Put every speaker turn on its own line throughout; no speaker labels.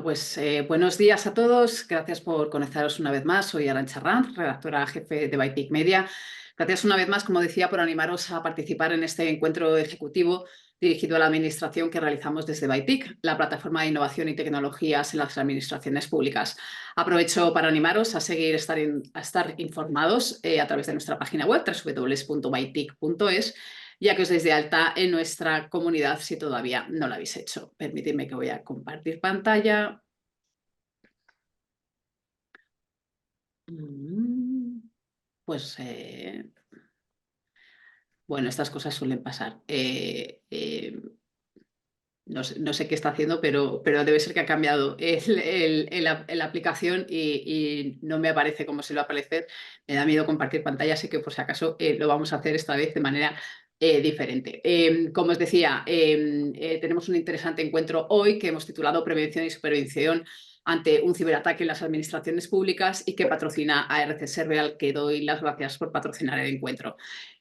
Pues buenos días a todos. Gracias por conectaros una vez más. Soy Arantxa Ranz, redactora jefe de Bytic Media. Gracias una vez más, como decía, por animaros a participar en este encuentro ejecutivo dirigido a la administración que realizamos desde Bytic, la plataforma de innovación y tecnologías en las administraciones públicas. Aprovecho para animaros a seguir a estar informados a través de nuestra página web www.bytic.es, ya que os deis de alta en nuestra comunidad si todavía no lo habéis hecho. Permitidme que voy a compartir pantalla. Pues bueno, estas cosas suelen pasar. No sé qué está haciendo, pero debe ser que ha cambiado la aplicación y no me aparece como se lo va a aparecer. Me da miedo compartir pantalla, así que por si acaso lo vamos a hacer esta vez de manera diferente. Como os decía, tenemos un interesante encuentro hoy que hemos titulado Prevención y Supervisión ante un ciberataque en las administraciones públicas y que patrocina a RC Server, al que doy las gracias por patrocinar el encuentro.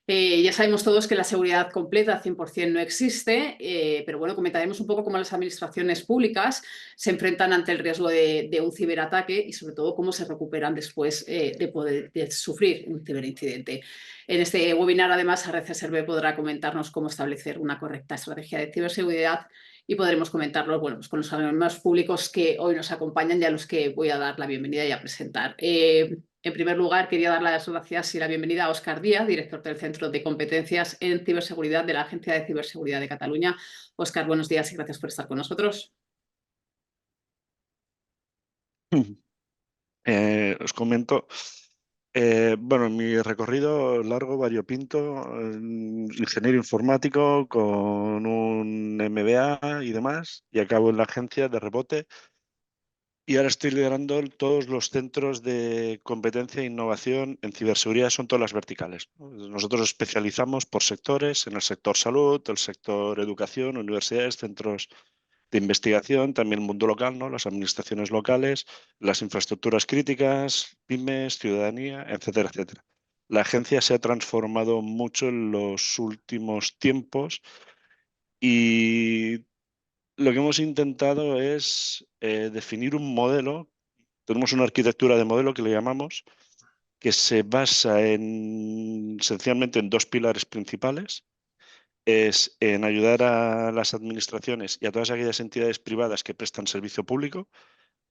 Ya sabemos todos que la seguridad completa 100% no existe, pero bueno, comentaremos un poco cómo las administraciones públicas se enfrentan ante el riesgo de un ciberataque y sobre todo cómo se recuperan después de sufrir un ciberincidente. En este webinar, además, RCServe podrá comentarnos cómo establecer una correcta estrategia de ciberseguridad y podremos comentarlo pues con los alumnos públicos que hoy nos acompañan y a los que voy a dar la bienvenida y a presentar. En primer lugar, quería dar las gracias y la bienvenida a Óscar Díaz, director del Centro de Competencias en Ciberseguridad de la Agencia de Ciberseguridad de Cataluña. Óscar, buenos días y gracias por estar con nosotros.
Os comento, bueno, mi recorrido largo, variopinto, ingeniero informático con un MBA y demás, y acabo en la agencia de rebote. Y ahora estoy liderando todos los centros de competencia e innovación en ciberseguridad, son todas las verticales, ¿no? Nosotros especializamos por sectores, en el sector salud, el sector educación, universidades, centros de investigación, también el mundo local, ¿no? Las administraciones locales, las infraestructuras críticas, pymes, ciudadanía, etcétera, etcétera. La agencia se ha transformado mucho en los últimos tiempos y lo que hemos intentado es definir un modelo. Tenemos una arquitectura de modelo que le llamamos, que se basa esencialmente en dos pilares principales. Es en ayudar a las administraciones y a todas aquellas entidades privadas que prestan servicio público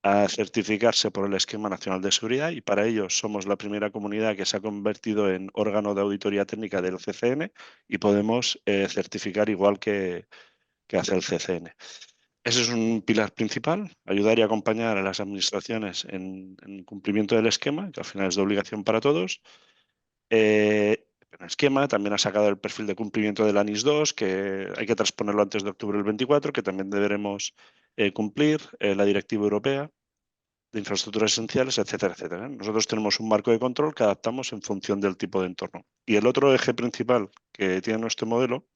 a certificarse por el Esquema Nacional de Seguridad, y para ello somos la primera comunidad que se ha convertido en órgano de auditoría técnica del CCN y podemos certificar igual que hace el CCN. Ese es un pilar principal, ayudar y acompañar a las administraciones en cumplimiento del esquema, que al final es de obligación para todos. El esquema también ha sacado el perfil de cumplimiento del ANIS 2, que hay que transponerlo antes de octubre del 24, que también deberemos cumplir, la Directiva Europea de Infraestructuras Esenciales, etcétera, etcétera. Nosotros tenemos un marco de control que adaptamos en función del tipo de entorno. Y el otro eje principal que tiene nuestro modelo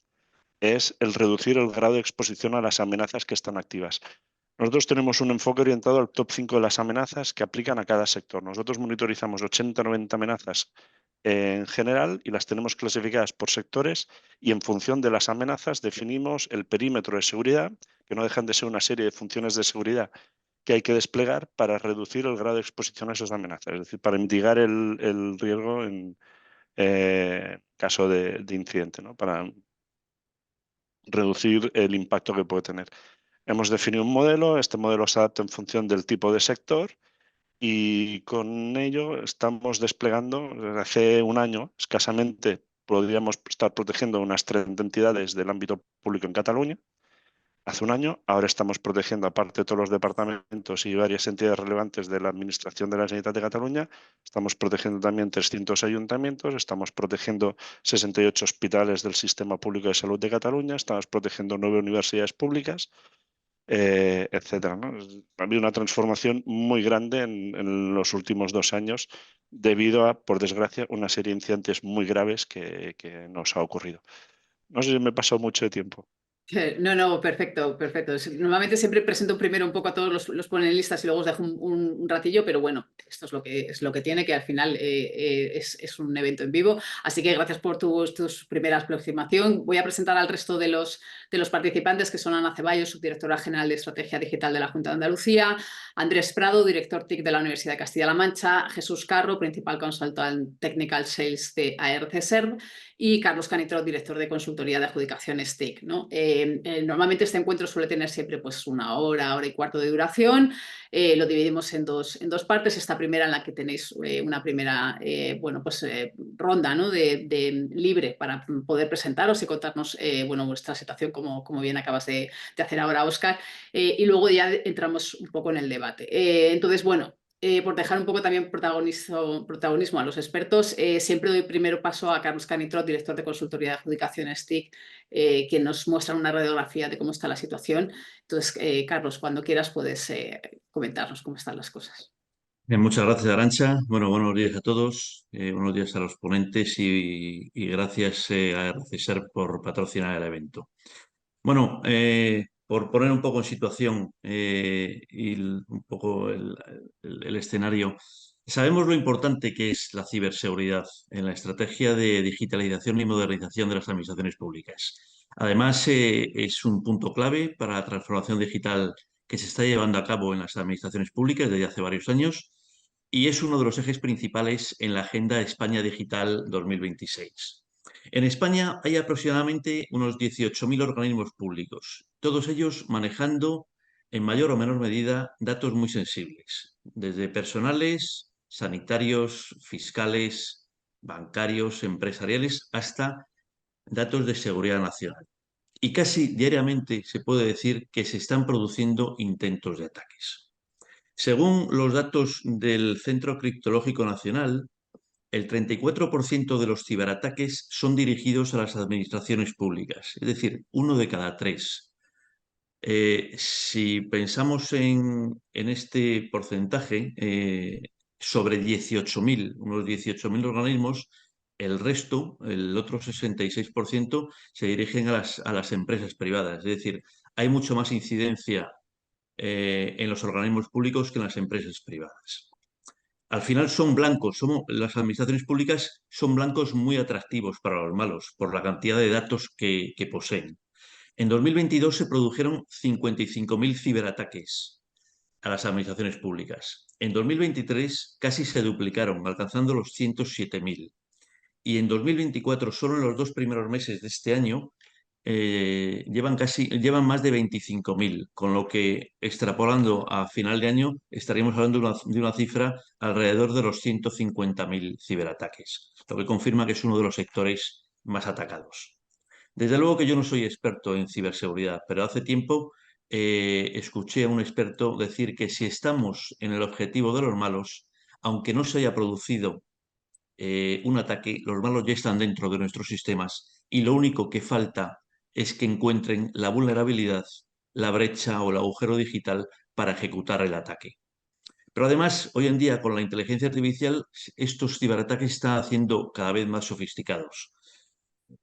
es el reducir el grado de exposición a las amenazas que están activas. Nosotros tenemos un enfoque orientado al top 5 de las amenazas que aplican a cada sector. Nosotros monitorizamos 80-90 amenazas en general y las tenemos clasificadas por sectores, y en función de las amenazas definimos el perímetro de seguridad, que no dejan de ser una serie de funciones de seguridad que hay que desplegar para reducir el grado de exposición a esas amenazas, es decir, para mitigar el riesgo en caso de incidente, ¿no? Para reducir el impacto que puede tener. Hemos definido un modelo, este modelo se adapta en función del tipo de sector y con ello estamos desplegando, desde hace un año escasamente, podríamos estar protegiendo unas 30 entidades del ámbito público en Cataluña. Hace un año, ahora estamos protegiendo, aparte de todos los departamentos y varias entidades relevantes de la Administración de la Generalitat de Cataluña, estamos protegiendo también 300 ayuntamientos, estamos protegiendo 68 hospitales del Sistema Público de Salud de Cataluña, estamos protegiendo 9 universidades públicas, etcétera, ¿no? Ha habido una transformación muy grande en los últimos 2 años debido a, por desgracia, una serie de incidentes muy graves que nos ha ocurrido. No sé si me he pasado mucho de tiempo.
No, no, perfecto, perfecto. Normalmente siempre presento primero un poco a todos los panelistas y luego os dejo un ratillo, pero bueno, esto es lo que tiene, que al final es un evento en vivo. Así que gracias por tus primeras aproximación. Voy a presentar al resto de los participantes, que son Ana Ceballos, subdirectora general de Estrategia Digital de la Junta de Andalucía, Andrés Prado, director TIC de la Universidad de Castilla-La Mancha, Jesús Carro, principal consultant Technical Sales de ARC y Carlos Canitro, director de consultoría de adjudicaciones TIC, ¿no? Normalmente este encuentro suele tener siempre pues una hora y cuarto de duración. Lo dividimos en dos partes. Esta primera en la que tenéis una primera bueno, pues, ronda, ¿no? de libre para poder presentaros y contarnos bueno, vuestra situación, como bien acabas de hacer ahora, Óscar. Y luego ya entramos un poco en el debate. Entonces, bueno, por dejar un poco también protagonismo a los expertos, siempre doy primero paso a Carlos Canitrot, director de consultoría de adjudicaciones TIC, que nos muestra una radiografía de cómo está la situación. Entonces, Carlos, cuando quieras puedes comentarnos cómo están las cosas.
Bien, muchas gracias, Arancha. Bueno, buenos días a todos, buenos días a los ponentes y gracias a RCSER por patrocinar el evento. Bueno, por poner un poco en situación un poco el escenario, sabemos lo importante que es la ciberseguridad en la estrategia de digitalización y modernización de las administraciones públicas. Además, es un punto clave para la transformación digital que se está llevando a cabo en las administraciones públicas desde hace varios años y es uno de los ejes principales en la Agenda España Digital 2026. En España hay aproximadamente unos 18.000 organismos públicos, todos ellos manejando en mayor o menor medida datos muy sensibles, desde personales, sanitarios, fiscales, bancarios, empresariales, hasta datos de seguridad nacional. Y casi diariamente se puede decir que se están produciendo intentos de ataques. Según los datos del Centro Criptológico Nacional, el 34% de los ciberataques son dirigidos a las administraciones públicas, es decir, uno de cada tres. Si pensamos en este porcentaje, sobre 18.000, unos 18.000 organismos, el resto, el otro 66%, se dirigen a las empresas privadas. Es decir, hay mucho más incidencia en los organismos públicos que en las empresas privadas. Al final son blancos, las administraciones públicas son blancos muy atractivos para los malos por la cantidad de datos que poseen. En 2022 se produjeron 55.000 ciberataques a las administraciones públicas. En 2023 casi se duplicaron, alcanzando los 107.000. Y en 2024, solo en los 2 primeros meses de este año, llevan más de 25.000, con lo que extrapolando a final de año estaríamos hablando de una cifra alrededor de los 150.000 ciberataques, lo que confirma que es uno de los sectores más atacados. Desde luego que yo no soy experto en ciberseguridad, pero hace tiempo escuché a un experto decir que si estamos en el objetivo de los malos, aunque no se haya producido un ataque, los malos ya están dentro de nuestros sistemas y lo único que falta es que encuentren la vulnerabilidad, la brecha o el agujero digital para ejecutar el ataque. Pero además, hoy en día, con la inteligencia artificial, estos ciberataques están haciendo cada vez más sofisticados.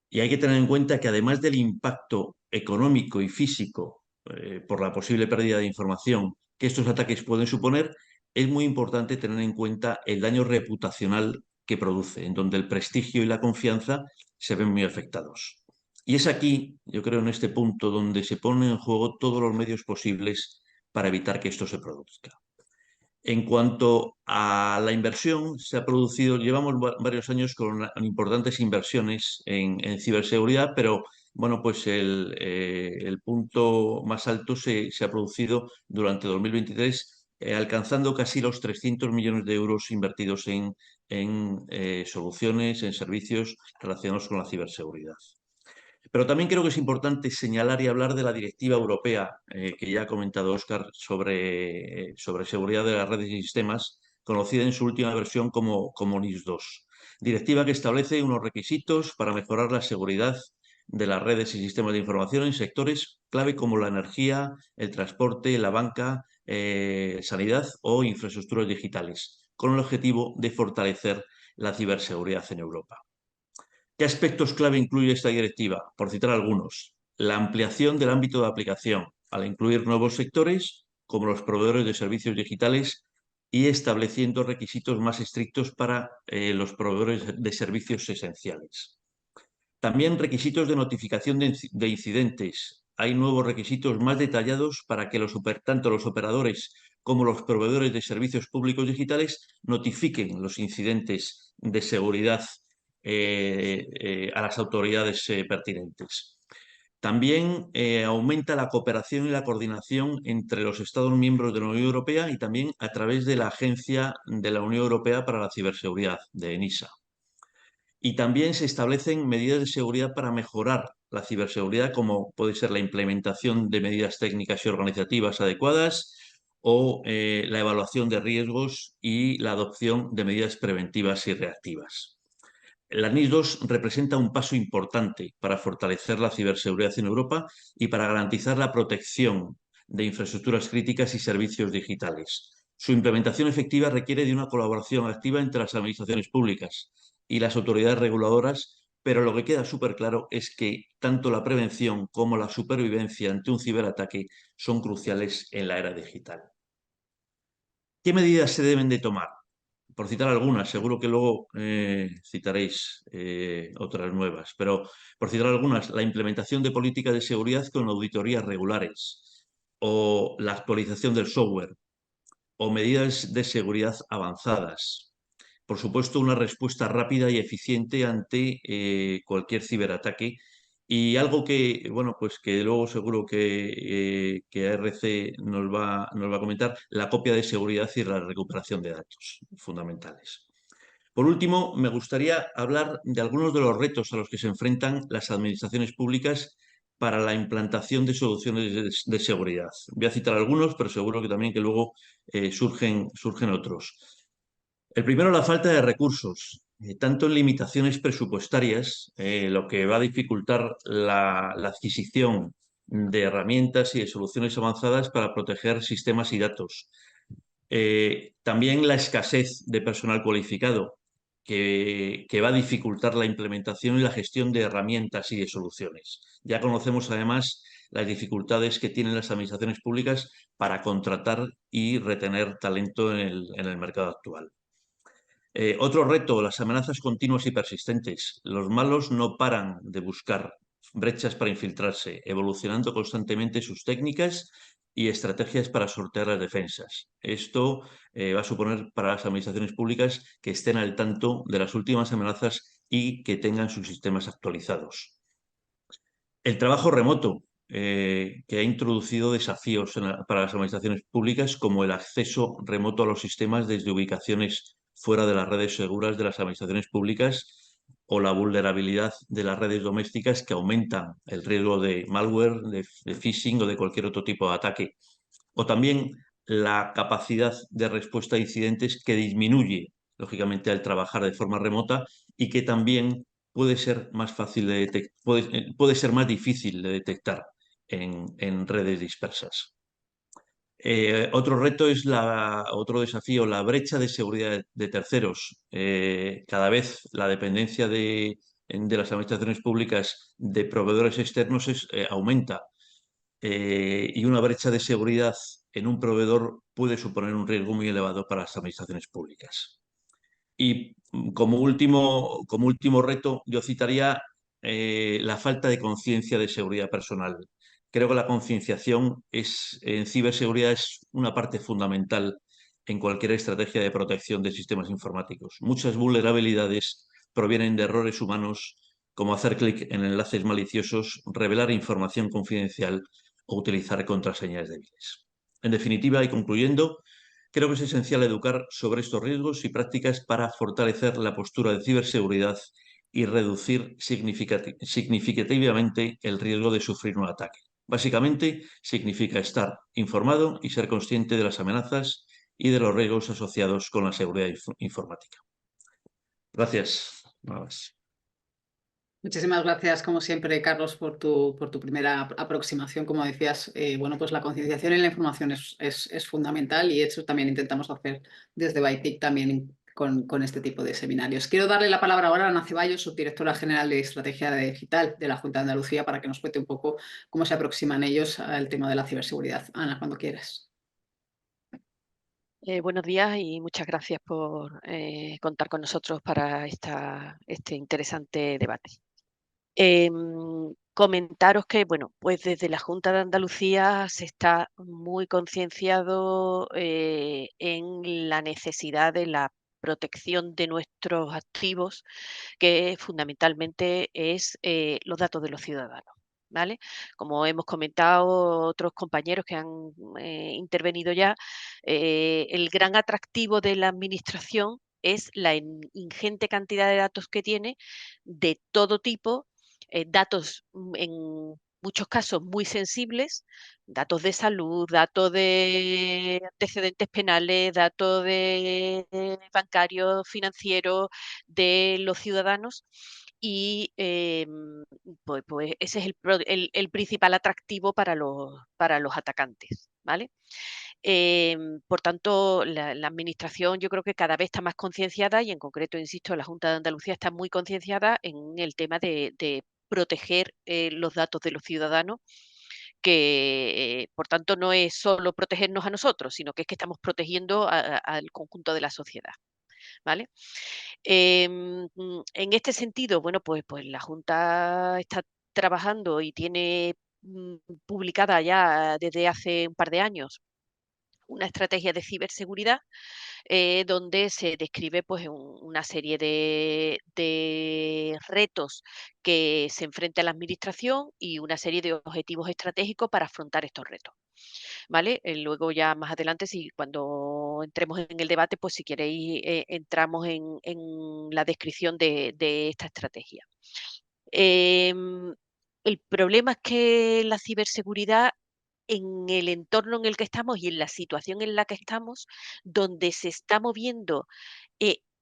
Y hay que tener en cuenta que además del impacto económico y físico por la posible pérdida de información que estos ataques pueden suponer, es muy importante tener en cuenta el daño reputacional que produce, en donde el prestigio y la confianza se ven muy afectados. Y es aquí, yo creo, en este punto, donde se ponen en juego todos los medios posibles para evitar que esto se produzca. En cuanto a la inversión, se ha producido, llevamos varios años con importantes inversiones en ciberseguridad, pero bueno, pues el punto más alto se ha producido durante 2023, alcanzando casi los 300 millones de euros invertidos en soluciones, en servicios relacionados con la ciberseguridad. Pero también creo que es importante señalar y hablar de la directiva europea que ya ha comentado Óscar sobre seguridad de las redes y sistemas, conocida en su última versión como NIS2. Directiva que establece unos requisitos para mejorar la seguridad de las redes y sistemas de información en sectores clave como la energía, el transporte, la banca, sanidad o infraestructuras digitales, con el objetivo de fortalecer la ciberseguridad en Europa. ¿Qué aspectos clave incluye esta directiva? Por citar algunos. la ampliación del ámbito de aplicación, al incluir nuevos sectores como los proveedores de servicios digitales y estableciendo requisitos más estrictos para los proveedores de servicios esenciales. También requisitos de notificación de incidentes. Hay nuevos requisitos más detallados para que tanto los operadores como los proveedores de servicios públicos digitales notifiquen los incidentes de seguridad a las autoridades pertinentes. También aumenta la cooperación y la coordinación entre los Estados miembros de la Unión Europea y también a través de la Agencia de la Unión Europea para la Ciberseguridad, de ENISA. Y también se establecen medidas de seguridad para mejorar la ciberseguridad, como puede ser la implementación de medidas técnicas y organizativas adecuadas o la evaluación de riesgos y la adopción de medidas preventivas y reactivas. La NIS2 representa un paso importante para fortalecer la ciberseguridad en Europa y para garantizar la protección de infraestructuras críticas y servicios digitales. Su implementación efectiva requiere de una colaboración activa entre las administraciones públicas y las autoridades reguladoras, pero lo que queda súper claro es que tanto la prevención como la supervivencia ante un ciberataque son cruciales en la era digital. ¿Qué medidas se deben de tomar? Por citar algunas, seguro que luego citaréis otras nuevas, pero por citar algunas, la implementación de políticas de seguridad con auditorías regulares o la actualización del software o medidas de seguridad avanzadas. Por supuesto, una respuesta rápida y eficiente ante cualquier ciberataque y algo que, bueno, pues que luego seguro que ARC nos va a comentar, la copia de seguridad y la recuperación de datos fundamentales. Por último, me gustaría hablar de algunos de los retos a los que se enfrentan las administraciones públicas para la implantación de soluciones de seguridad. Voy a citar algunos, pero seguro que también que luego surgen otros. El primero, la falta de recursos, tanto en limitaciones presupuestarias, lo que va a dificultar la adquisición de herramientas y de soluciones avanzadas para proteger sistemas y datos. También la escasez de personal cualificado, que va a dificultar la implementación y la gestión de herramientas y de soluciones. Ya conocemos además las dificultades que tienen las administraciones públicas para contratar y retener talento en el mercado actual. Otro reto, las amenazas continuas y persistentes. Los malos no paran de buscar brechas para infiltrarse, evolucionando constantemente sus técnicas y estrategias para sortear las defensas. Esto va a suponer para las administraciones públicas que estén al tanto de las últimas amenazas y que tengan sus sistemas actualizados. El trabajo remoto, que ha introducido desafíos para las administraciones públicas, como el acceso remoto a los sistemas desde ubicaciones fuera de las redes seguras de las administraciones públicas o la vulnerabilidad de las redes domésticas que aumentan el riesgo de malware, de phishing o de cualquier otro tipo de ataque. O también la capacidad de respuesta a incidentes que disminuye, lógicamente, al trabajar de forma remota y que también puede ser más fácil de puede ser más difícil de detectar en redes dispersas. Otro reto es otro desafío, la brecha de seguridad de terceros. Cada vez la dependencia de las administraciones públicas de proveedores externos aumenta. Y una brecha de seguridad en un proveedor puede suponer un riesgo muy elevado para las administraciones públicas. Y como último reto, yo citaría la falta de conciencia de seguridad personal. Creo que la concienciación en ciberseguridad es una parte fundamental en cualquier estrategia de protección de sistemas informáticos. Muchas vulnerabilidades provienen de errores humanos, como hacer clic en enlaces maliciosos, revelar información confidencial o utilizar contraseñas débiles. En definitiva, y concluyendo, creo que es esencial educar sobre estos riesgos y prácticas para fortalecer la postura de ciberseguridad y reducir significativamente el riesgo de sufrir un ataque. Básicamente, significa estar informado y ser consciente de las amenazas y de los riesgos asociados con la seguridad informática. Gracias. Nada más.
Muchísimas gracias, como siempre, Carlos, por tu primera aproximación. Como decías, bueno, pues la concienciación y la información es fundamental y eso también intentamos hacer desde BITIC también con este tipo de seminarios. Quiero darle la palabra ahora a Ana Ceballos, subdirectora general de Estrategia Digital de la Junta de Andalucía, para que nos cuente un poco cómo se aproximan ellos al tema de la ciberseguridad. Ana, cuando quieras.
Buenos días y muchas gracias por contar con nosotros para este interesante debate. Comentaros que, bueno, pues desde la Junta de Andalucía se está muy concienciado en la necesidad de la protección de nuestros activos, que fundamentalmente es los datos de los ciudadanos. ¿Vale? Como hemos comentado otros compañeros que han intervenido ya, el gran atractivo de la administración es la ingente cantidad de datos que tiene de todo tipo, datos en muchos casos muy sensibles, datos de salud, datos de antecedentes penales, datos de bancarios, financieros de los ciudadanos, y pues ese es el principal atractivo para los atacantes, ¿vale? Por tanto, la administración yo creo que cada vez está más concienciada, y en concreto, insisto, la Junta de Andalucía está muy concienciada en el tema de proteger los datos de los ciudadanos, que por tanto no es solo protegernos a nosotros, sino que es que estamos protegiendo al conjunto de la sociedad, ¿vale? En este sentido, bueno, pues la Junta está trabajando y tiene publicada ya desde hace un par de años una estrategia de ciberseguridad, donde se describe pues una serie de retos que se enfrenta la administración y una serie de objetivos estratégicos para afrontar estos retos, ¿vale? Luego ya más adelante, si cuando entremos en el debate, pues si queréis entramos en la descripción de esta estrategia. El problema es que la ciberseguridad, en el entorno en el que estamos y en la situación en la que estamos, donde se está moviendo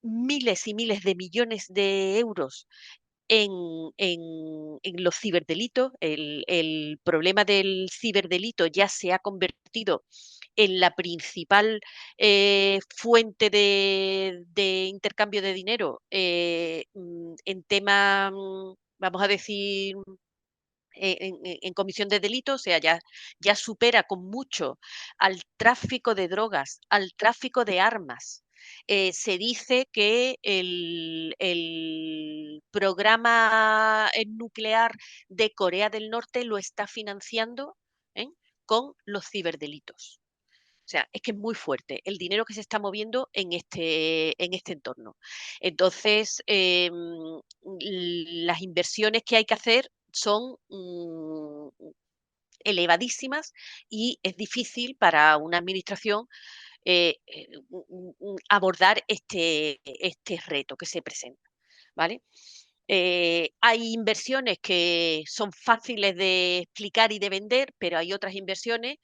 miles y miles de millones de euros en, en los ciberdelitos. El problema del ciberdelito ya se ha convertido en la principal fuente de intercambio de dinero en tema, vamos a decir, en comisión de delitos. O sea, ya supera con mucho al tráfico de drogas, al tráfico de armas. Se dice que el programa nuclear de Corea del Norte lo está financiando ¿eh? con los ciberdelitos. O sea, es que es muy fuerte el dinero que se está moviendo en este entorno. Entonces, las inversiones que hay que hacer son elevadísimas, y es difícil para una administración abordar este reto que se presenta, ¿vale? Hay inversiones que son fáciles de explicar y de vender, pero hay otras inversiones,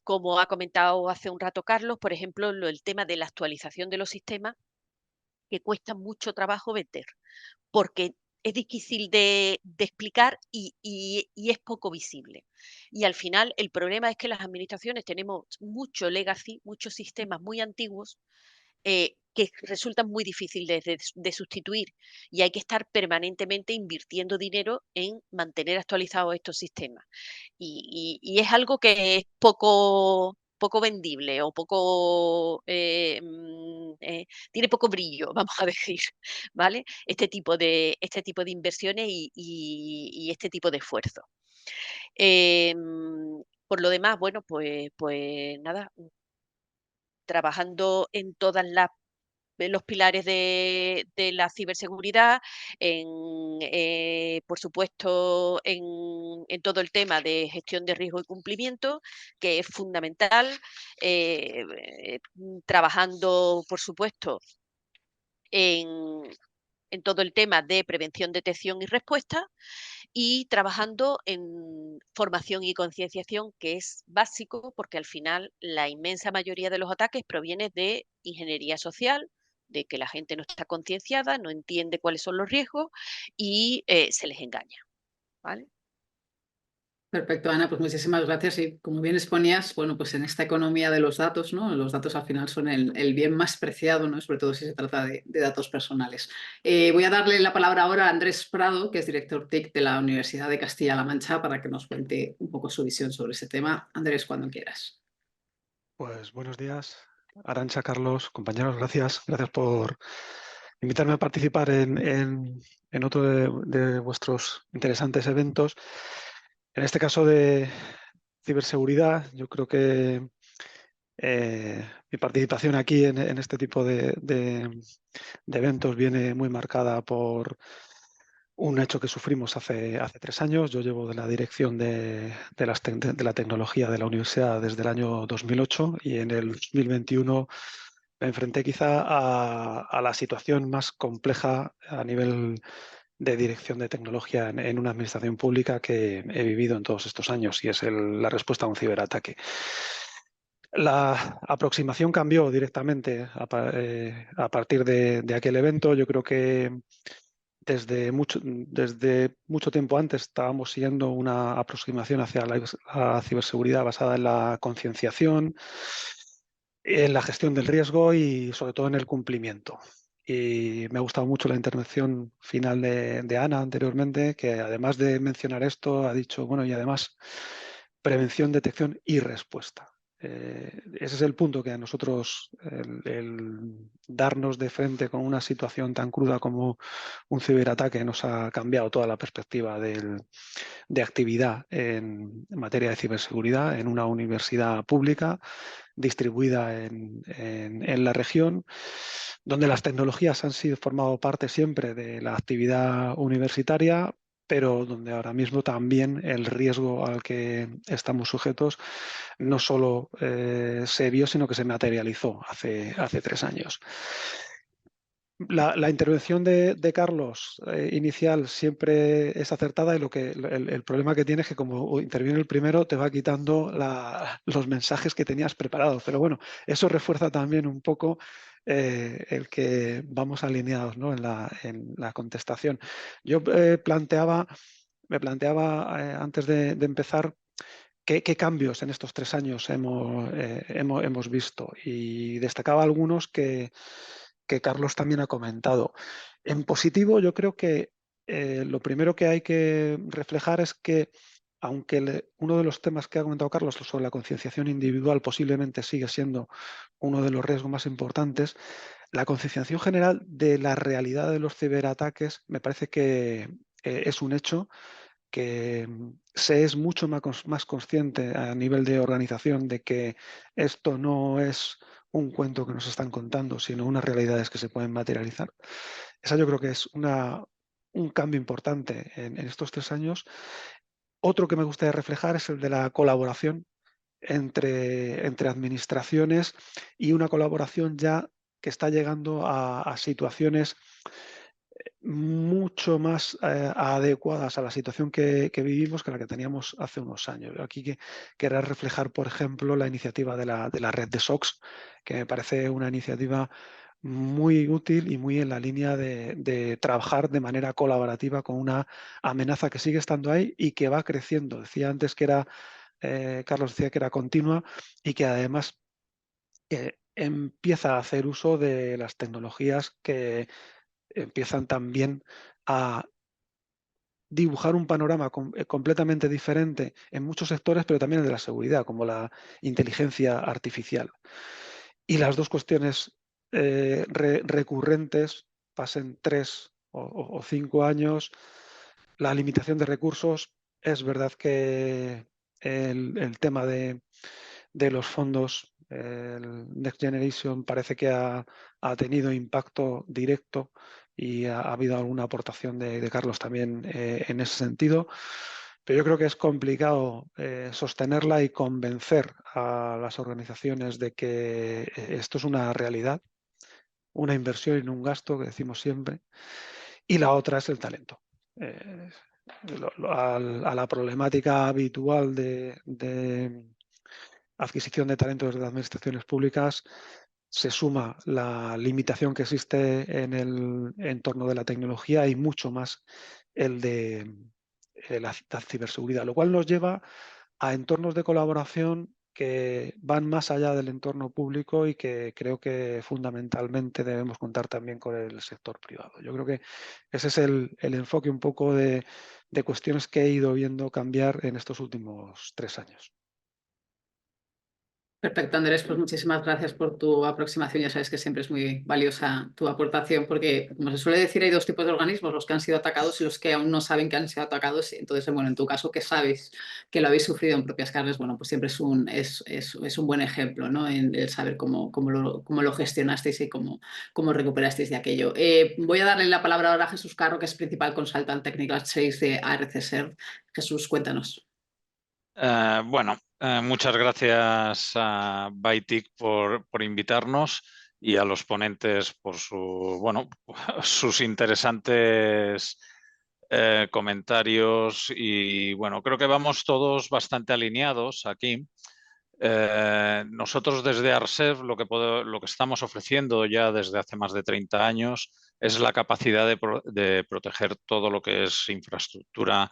como ha comentado hace un rato Carlos, por ejemplo, el tema de la actualización de los sistemas, que cuesta mucho trabajo vender, porque es difícil de explicar y es poco visible. Y al final el problema es que las administraciones tenemos mucho legacy, muchos sistemas muy antiguos, que resultan muy difíciles de sustituir, y hay que estar permanentemente invirtiendo dinero en mantener actualizados estos sistemas. Y es algo que es poco vendible, o tiene poco brillo, vamos a decir, ¿vale? Este tipo de inversiones y este tipo de esfuerzo. Por lo demás, bueno, pues nada, trabajando en los pilares de la ciberseguridad, por supuesto, en todo el tema de gestión de riesgo y cumplimiento, que es fundamental, trabajando, por supuesto, en, en todo el tema de prevención, detección y respuesta, y trabajando en formación y concienciación, que es básico, porque al final la inmensa mayoría de los ataques proviene de ingeniería social, de que la gente no está concienciada, no entiende cuáles son los riesgos y se les engaña, ¿vale?
Perfecto, Ana, pues muchísimas gracias. Y como bien exponías, bueno, pues en esta economía de los datos, ¿no? Los datos al final son el bien más preciado, ¿no? Sobre todo si se trata de datos personales. Voy a darle la palabra ahora a Andrés Prado, que es director TIC de la Universidad de Castilla-La Mancha, para que nos cuente un poco su visión sobre ese tema. Andrés, cuando quieras.
Pues buenos días, Arantxa, Carlos, compañeros, gracias por invitarme a participar en otro de vuestros interesantes eventos. En este caso de ciberseguridad, yo creo que mi participación aquí en este tipo de eventos viene muy marcada por un hecho que sufrimos hace 3 años. Yo llevo de la dirección de la tecnología de la universidad desde el año 2008 y en el 2021 me enfrenté quizá a la situación más compleja a nivel de dirección de tecnología en una administración pública que he vivido en todos estos años, y es la respuesta a un ciberataque. La aproximación cambió directamente a partir de aquel evento. Yo creo que desde mucho tiempo antes estábamos siguiendo una aproximación hacia la ciberseguridad basada en la concienciación, en la gestión del riesgo y sobre todo en el cumplimiento. Y me ha gustado mucho la intervención final de Ana anteriormente, que además de mencionar esto, ha dicho, bueno, y además prevención, detección y respuesta. Ese es el punto que a nosotros, el darnos de frente con una situación tan cruda como un ciberataque, nos ha cambiado toda la perspectiva de actividad en materia de ciberseguridad en una universidad pública distribuida en la región, donde las tecnologías han sido formado parte siempre de la actividad universitaria, pero donde ahora mismo también el riesgo al que estamos sujetos no solo se vio, sino que se materializó hace 3 años. La intervención de Carlos inicial siempre es acertada, y el problema que tiene es que como interviene el primero te va quitando los mensajes que tenías preparados. Pero bueno, eso refuerza también un poco el que vamos alineados, ¿no? en la contestación. Yo me planteaba antes de empezar qué cambios en estos 3 años hemos visto, y destacaba algunos que Carlos también ha comentado. En positivo, yo creo que lo primero que hay que reflejar es que, aunque uno de los temas que ha comentado Carlos sobre la concienciación individual posiblemente sigue siendo uno de los riesgos más importantes, la concienciación general de la realidad de los ciberataques me parece que es un hecho que se es mucho más consciente a nivel de organización de que esto no es un cuento que nos están contando, sino unas realidades que se pueden materializar. Esa yo creo que es un cambio importante en estos 3 años. Otro que me gustaría reflejar es el de la colaboración entre administraciones, y una colaboración ya que está llegando a situaciones mucho más adecuadas a la situación que vivimos que la que teníamos hace unos años. Aquí querrá reflejar, por ejemplo, la iniciativa de la red de SOCs, que me parece una iniciativa muy útil y muy en la línea de trabajar de manera colaborativa con una amenaza que sigue estando ahí y que va creciendo. Decía antes que Carlos decía que era continua, y que además empieza a hacer uso de las tecnologías que empiezan también a dibujar un panorama completamente diferente en muchos sectores, pero también en de la seguridad, como la inteligencia artificial. Y las dos cuestiones recurrentes, pasen 3 o 5 años, la limitación de recursos. Es verdad que el tema de los fondos, el Next Generation, parece que ha tenido impacto directo, y ha habido alguna aportación de Carlos también en ese sentido. Pero yo creo que es complicado sostenerla y convencer a las organizaciones de que esto es una realidad, una inversión y no un gasto, que decimos siempre. Y la otra es el talento. A la problemática habitual de adquisición de talento desde las administraciones públicas se suma la limitación que existe en el entorno de la tecnología, y mucho más el de la ciberseguridad, lo cual nos lleva a entornos de colaboración que van más allá del entorno público y que creo que fundamentalmente debemos contar también con el sector privado. Yo creo que ese es el enfoque un poco de cuestiones que he ido viendo cambiar en estos últimos 3 años.
Perfecto, Andrés, pues muchísimas gracias por tu aproximación. Ya sabes que siempre es muy valiosa tu aportación porque, como se suele decir, hay dos tipos de organismos, los que han sido atacados y los que aún no saben que han sido atacados. Entonces, bueno, en tu caso, que sabes que lo habéis sufrido en propias carnes, bueno, pues siempre es un buen ejemplo, ¿no? En el saber cómo lo gestionasteis y cómo recuperasteis de aquello. Voy a darle la palabra ahora a Jesús Carro, que es principal consultant Technical Sales de ARC-SERV. Jesús, cuéntanos.
Muchas gracias a Bytic por invitarnos y a los ponentes por sus interesantes comentarios. Y bueno, creo que vamos todos bastante alineados aquí. Nosotros desde ARC-SERV lo que estamos ofreciendo ya desde hace más de 30 años es la capacidad de proteger todo lo que es infraestructura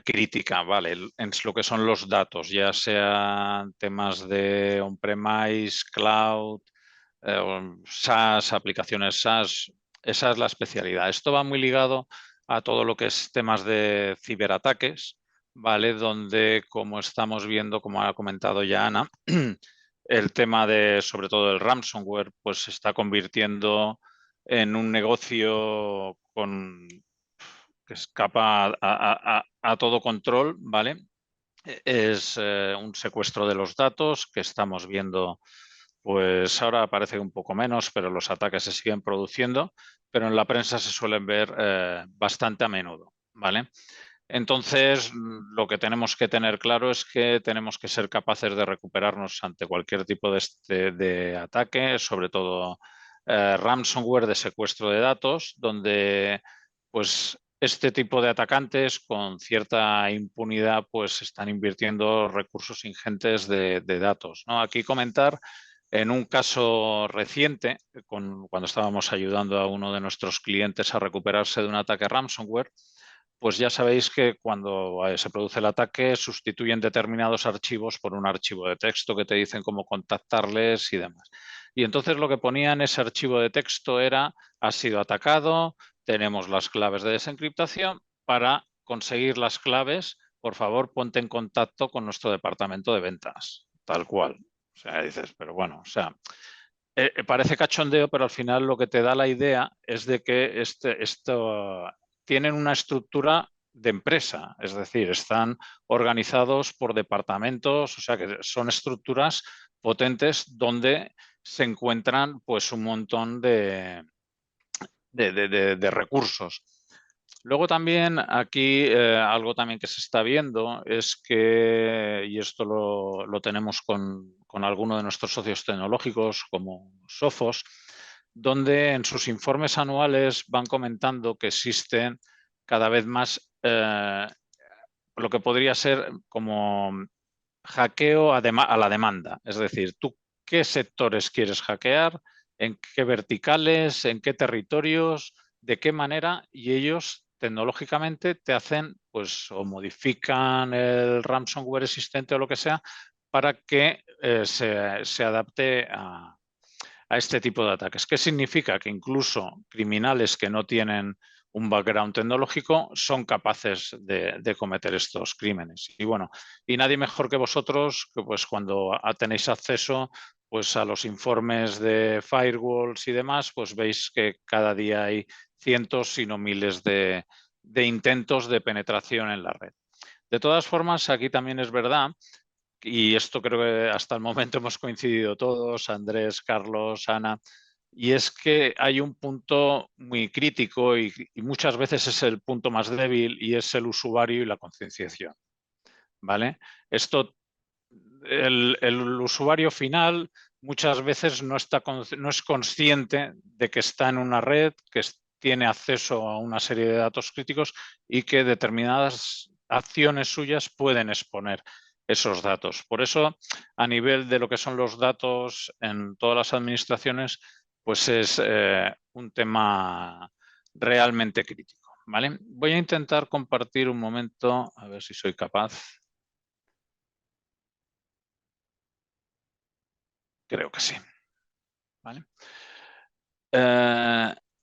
crítica, ¿vale? En lo que son los datos, ya sean temas de on-premise, cloud, SaaS, aplicaciones SaaS, esa es la especialidad. Esto va muy ligado a todo lo que es temas de ciberataques, ¿vale? Donde, como estamos viendo, como ha comentado ya Ana, el tema de, sobre todo el ransomware, pues se está convirtiendo en un negocio que escapa a todo control, ¿vale? Es un secuestro de los datos que estamos viendo, pues ahora parece un poco menos, pero los ataques se siguen produciendo, pero en la prensa se suelen ver bastante a menudo, ¿vale? Entonces, lo que tenemos que tener claro es que tenemos que ser capaces de recuperarnos ante cualquier tipo de ataque, sobre todo ransomware, de secuestro de datos, donde pues este tipo de atacantes con cierta impunidad pues están invirtiendo recursos ingentes de datos, ¿no? Aquí comentar en un caso reciente, cuando estábamos ayudando a uno de nuestros clientes a recuperarse de un ataque ransomware, pues ya sabéis que cuando se produce el ataque sustituyen determinados archivos por un archivo de texto que te dicen cómo contactarles y demás. Y entonces lo que ponía en ese archivo de texto era: has sido atacado, tenemos las claves de desencriptación, para conseguir las claves, por favor, ponte en contacto con nuestro departamento de ventas, tal cual. O sea, dices, pero bueno, o sea, parece cachondeo, pero al final lo que te da la idea es de que esto tienen una estructura de empresa, es decir, están organizados por departamentos, o sea que son estructuras potentes donde se encuentran pues un montón de recursos. Luego también aquí algo también que se está viendo es que, y esto lo tenemos con alguno de nuestros socios tecnológicos como Sophos, donde en sus informes anuales van comentando que existen cada vez más lo que podría ser como hackeo a la demanda. Es decir, tú qué sectores quieres hackear, en qué verticales, en qué territorios, de qué manera, y ellos tecnológicamente te hacen, pues, o modifican el ransomware existente o lo que sea para que se adapte a este tipo de ataques. ¿Qué significa? Que incluso criminales que no tienen un background tecnológico son capaces de cometer estos crímenes. Y bueno, y nadie mejor que vosotros, que pues cuando tenéis acceso pues a los informes de firewalls y demás, pues veis que cada día hay cientos, si no miles de intentos de penetración en la red. De todas formas, aquí también es verdad, y esto creo que hasta el momento hemos coincidido todos, Andrés, Carlos, Ana, y es que hay un punto muy crítico y muchas veces es el punto más débil, y es el usuario y la concienciación, ¿vale? Esto, el usuario final muchas veces no es consciente de que está en una red, que tiene acceso a una serie de datos críticos y que determinadas acciones suyas pueden exponer esos datos. Por eso, a nivel de lo que son los datos en todas las administraciones, pues es un tema realmente crítico, ¿vale? Voy a intentar compartir un momento, a ver si soy capaz. Creo que sí. ¿Vale?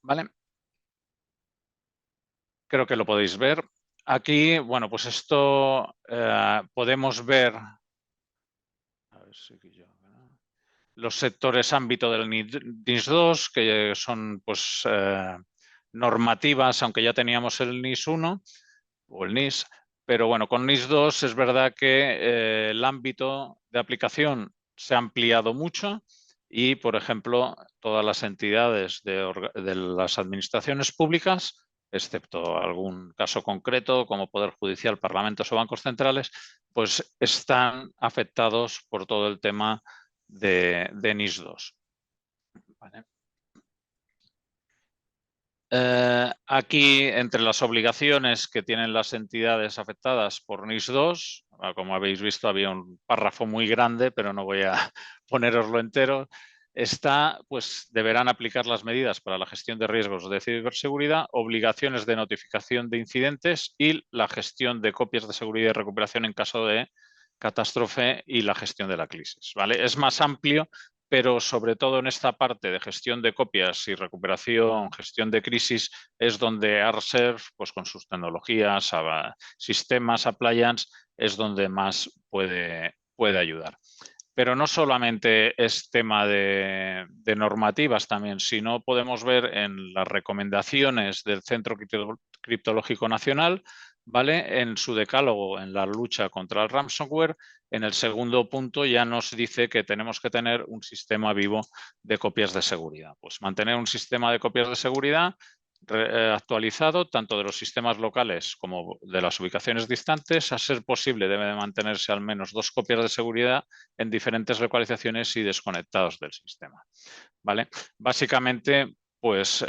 ¿Vale? Creo que lo podéis ver. Aquí, bueno, pues esto podemos ver, a ver si yo, los sectores ámbito del NIS 2, que son pues normativas, aunque ya teníamos el NIS 1 o el NIS, pero bueno, con NIS 2 es verdad que el ámbito de aplicación se ha ampliado mucho y, por ejemplo, todas las entidades de las administraciones públicas, excepto algún caso concreto como Poder Judicial, Parlamentos o bancos centrales, pues están afectados por todo el tema de NIS 2. ¿Vale? Aquí, entre las obligaciones que tienen las entidades afectadas por NIS 2, como habéis visto, había un párrafo muy grande, pero no voy a poneroslo entero, está, pues deberán aplicar las medidas para la gestión de riesgos de ciberseguridad, obligaciones de notificación de incidentes y la gestión de copias de seguridad y recuperación en caso de catástrofe y la gestión de la crisis. ¿Vale? Es más amplio, pero sobre todo en esta parte de gestión de copias y recuperación, gestión de crisis, es donde ARSERV, pues con sus tecnologías, sistemas, appliance, es donde más puede ayudar. Pero no solamente es tema de normativas también, sino podemos ver en las recomendaciones del Centro Criptológico Nacional, ¿vale? En su decálogo en la lucha contra el ransomware, en el segundo punto ya nos dice que tenemos que tener un sistema vivo de copias de seguridad. Pues mantener un sistema de copias de seguridad actualizado tanto de los sistemas locales como de las ubicaciones distantes. A ser posible debe de mantenerse al menos 2 copias de seguridad en diferentes localizaciones y desconectados del sistema. ¿Vale? Básicamente, pues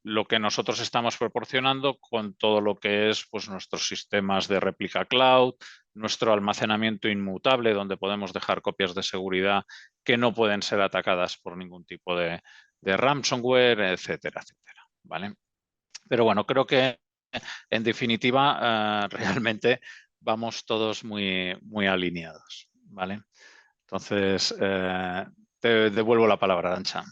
lo que nosotros estamos proporcionando con todo lo que es pues, nuestros sistemas de réplica cloud, nuestro almacenamiento inmutable, donde podemos dejar copias de seguridad que no pueden ser atacadas por ningún tipo de ransomware, etcétera, etcétera. ¿Vale? Pero bueno, creo que en definitiva realmente vamos todos muy alineados. ¿Vale? Entonces, te devuelvo la palabra, Arantxa.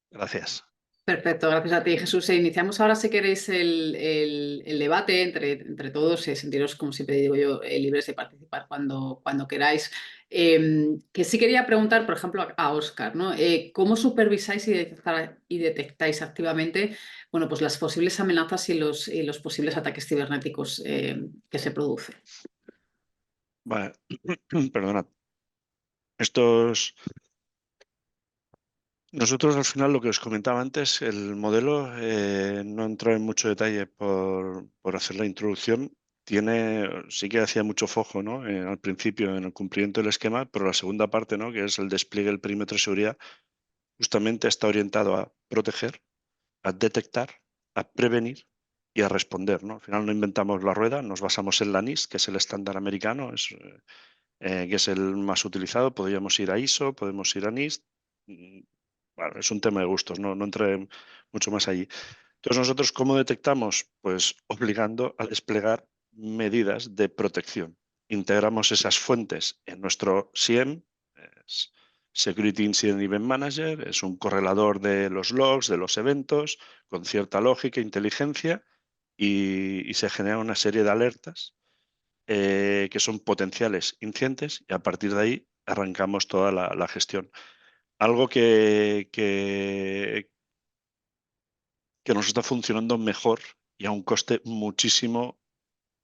Gracias.
Perfecto, gracias a ti, Jesús. Iniciamos ahora, si queréis, el debate entre todos. Sentiros, como siempre digo yo, libres de participar cuando queráis. Que sí quería preguntar, por ejemplo, a Óscar, ¿no? ¿Cómo supervisáis y detectáis activamente, bueno, pues las posibles amenazas y los posibles ataques cibernéticos que se producen?
Vale, perdonad. Nosotros al final, lo que os comentaba antes, el modelo, no entró en mucho detalle por hacer la introducción. Sí que hacía mucho foco, ¿no? Al principio en el cumplimiento del esquema, pero la segunda parte, ¿no? Que es el despliegue del perímetro de seguridad, justamente está orientado a proteger, a detectar, a prevenir y a responder, ¿no? Al final no inventamos la rueda, nos basamos en la NIST, que es el estándar americano, que es el más utilizado. Podríamos ir a ISO, podemos ir a NIST. Bueno, es un tema de gustos, no entré mucho más allí. Entonces, ¿nosotros cómo detectamos? Pues obligando a desplegar medidas de protección. Integramos esas fuentes en nuestro SIEM, es Security Incident Event Manager, es un correlador de los logs, de los eventos, con cierta lógica e inteligencia, y se genera una serie de alertas que son potenciales incidentes, y a partir de ahí arrancamos toda la gestión. Algo que nos está funcionando mejor y a un coste muchísimo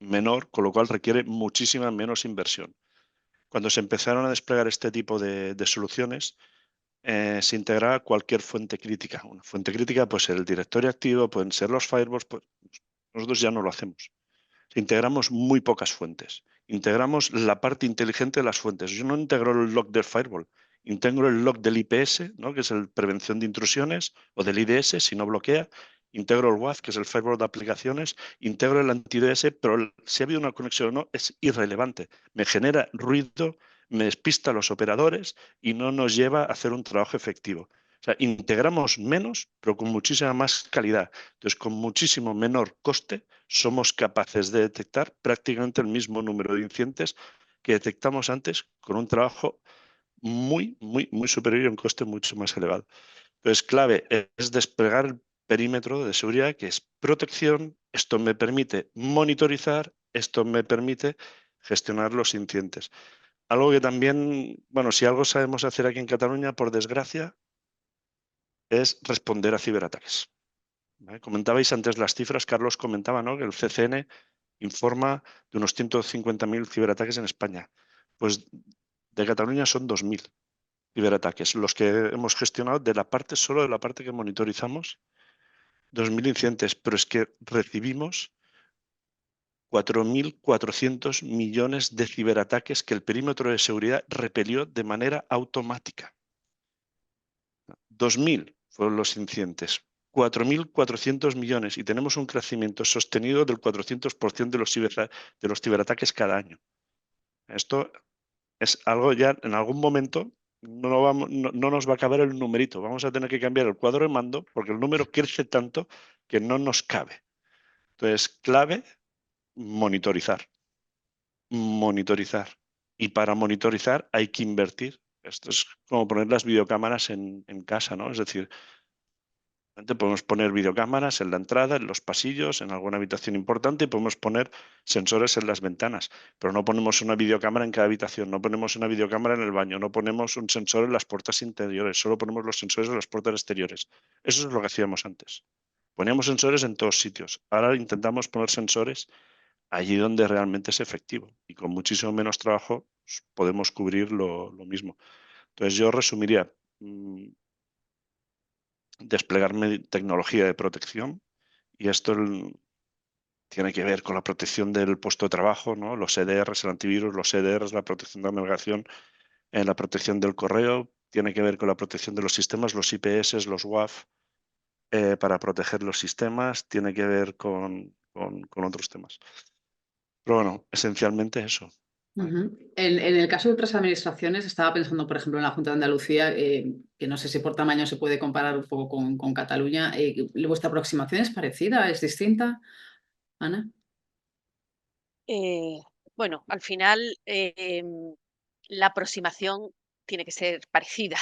menor, con lo cual requiere muchísima menos inversión. Cuando se empezaron a desplegar este tipo de soluciones, se integraba cualquier fuente crítica. Una fuente crítica puede ser el directorio activo, pueden ser los firewalls. Nosotros ya no lo hacemos. Integramos muy pocas fuentes. Integramos la parte inteligente de las fuentes. Yo no integro el log del firewall, integro el log del IPS, ¿no? Que es el prevención de intrusiones, o del IDS, si no bloquea. Integro el WAF, que es el firewall de aplicaciones. Integro el anti-IDS, pero si ha habido una conexión o no es irrelevante. Me genera ruido, me despista a los operadores y no nos lleva a hacer un trabajo efectivo. sea, integramos menos, pero con muchísima más calidad. Entonces, con muchísimo menor coste, somos capaces de detectar prácticamente el mismo número de incidentes que detectamos antes con un trabajo muy superior y un coste mucho más elevado. Entonces, clave es desplegar el perímetro de seguridad, que es protección. Esto me permite monitorizar, esto me permite gestionar los incidentes. Algo que también, bueno, si algo sabemos hacer aquí en Cataluña, por desgracia, es responder a ciberataques. ¿Vale? Comentabais antes las cifras, Carlos comentaba, ¿no?, que el CCN informa de unos 150.000 ciberataques en España. Pues de Cataluña son 2.000 ciberataques, los que hemos gestionado solo de la parte que monitorizamos, 2.000 incidentes, pero es que recibimos 4.400 millones de ciberataques que el perímetro de seguridad repelió de manera automática. 2.000 fueron los incidentes, 4.400 millones, y tenemos un crecimiento sostenido del 400% de los ciberataques cada año. Esto es algo ya, en algún momento, no nos va a caber el numerito. Vamos a tener que cambiar el cuadro de mando porque el número crece tanto que no nos cabe. Entonces, clave, monitorizar. Monitorizar. Y para monitorizar hay que invertir. Esto es como poner las videocámaras en casa, ¿no? Es decir, podemos poner videocámaras en la entrada, en los pasillos, en alguna habitación importante, y podemos poner sensores en las ventanas, pero no ponemos una videocámara en cada habitación, no ponemos una videocámara en el baño, no ponemos un sensor en las puertas interiores, solo ponemos los sensores en las puertas exteriores. Eso es lo que hacíamos antes. Poníamos sensores en todos sitios. Ahora intentamos poner sensores allí donde realmente es efectivo, y con muchísimo menos trabajo podemos cubrir lo mismo. Entonces yo resumiría: desplegar tecnología de protección, y esto tiene que ver con la protección del puesto de trabajo, ¿no? Los EDRs, el antivirus, los EDRs, la protección de la navegación, la protección del correo, tiene que ver con la protección de los sistemas, los IPS, los WAF, para proteger los sistemas, tiene que ver con otros temas. Pero bueno, esencialmente eso.
En el caso de otras administraciones, estaba pensando, por ejemplo, en la Junta de Andalucía, que no sé si por tamaño se puede comparar un poco con Cataluña. ¿Vuestra aproximación es parecida? ¿Es distinta, Ana?
Bueno, al final la aproximación tiene que ser parecida,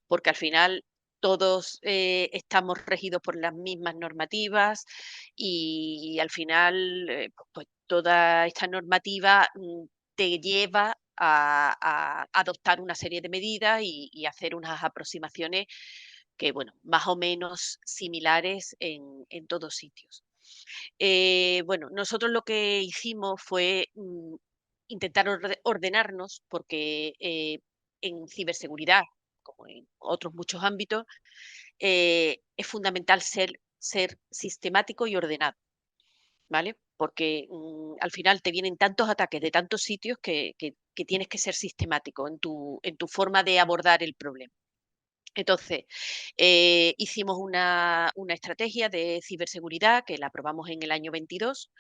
porque al final todos estamos regidos por las mismas normativas y al final pues toda esta normativa te lleva a adoptar una serie de medidas y hacer unas aproximaciones que, bueno, más o menos similares en todos sitios. Bueno, nosotros lo que hicimos fue intentar ordenarnos porque en ciberseguridad, como en otros muchos ámbitos, es fundamental ser sistemático y ordenado, ¿vale? Porque al final te vienen tantos ataques de tantos sitios que tienes que ser sistemático en tu forma de abordar el problema. Entonces, hicimos una estrategia de ciberseguridad que la aprobamos en el año 22.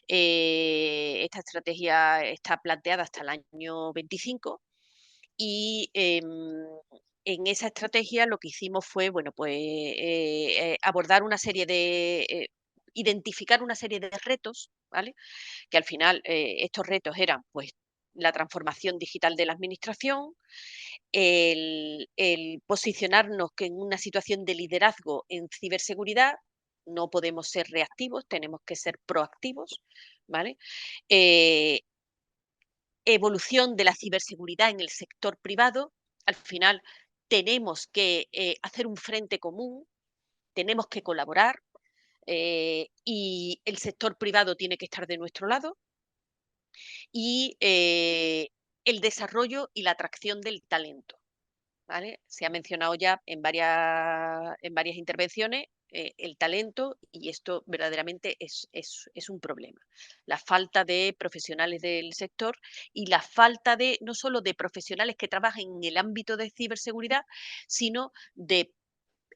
Esta estrategia está planteada hasta el año 25 y en esa estrategia lo que hicimos fue, bueno, pues abordar una serie de, identificar una serie de retos, ¿vale? Que al final estos retos eran, pues, la transformación digital de la administración, el posicionarnos que en una situación de liderazgo en ciberseguridad no podemos ser reactivos, tenemos que ser proactivos, ¿vale? Eh, Evolución de la ciberseguridad en el sector privado. Al final tenemos que hacer un frente común, tenemos que colaborar y el sector privado tiene que estar de nuestro lado y el desarrollo y la atracción del talento. ¿Vale? Se ha mencionado ya en varias intervenciones el talento y esto verdaderamente es un problema. La falta de profesionales del sector y la falta de no solo de profesionales que trabajen en el ámbito de ciberseguridad, sino de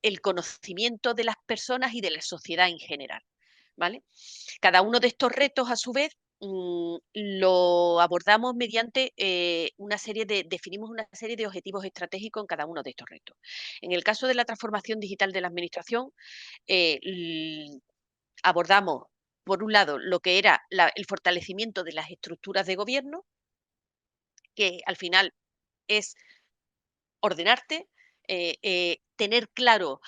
el conocimiento de las personas y de la sociedad en general. ¿Vale? Cada uno de estos retos, a su vez, lo abordamos mediante definimos una serie de objetivos estratégicos en cada uno de estos retos. En el caso de la transformación digital de la administración, abordamos, por un lado, lo que era el fortalecimiento de las estructuras de gobierno, que al final es ordenarte, tener claro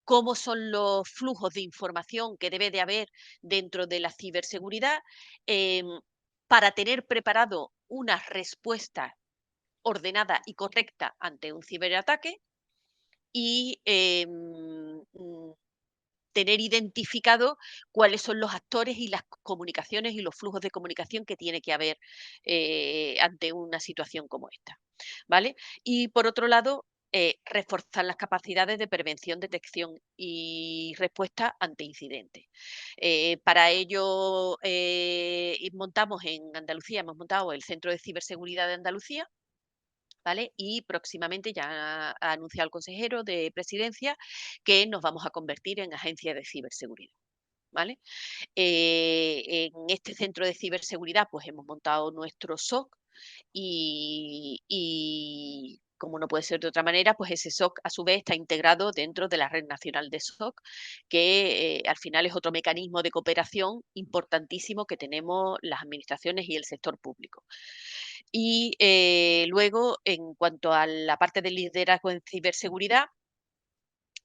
cómo son los flujos de información que debe de haber dentro de la ciberseguridad, para tener preparado una respuesta ordenada y correcta ante un ciberataque y tener identificado cuáles son los actores y las comunicaciones y los flujos de comunicación que tiene que haber ante una situación como esta, ¿vale? Y por otro lado, reforzar las capacidades de prevención, detección y respuesta ante incidentes. Para ello, montamos en Andalucía, hemos montado el Centro de Ciberseguridad de Andalucía, ¿vale? Y próximamente ya ha anunciado el consejero de Presidencia que nos vamos a convertir en agencia de ciberseguridad, ¿vale? En este centro de ciberseguridad pues hemos montado nuestro SOC y como no puede ser de otra manera, pues ese SOC a su vez está integrado dentro de la Red Nacional de SOC, que al final es otro mecanismo de cooperación importantísimo que tenemos las administraciones y el sector público. Y luego, en cuanto a la parte del liderazgo en ciberseguridad,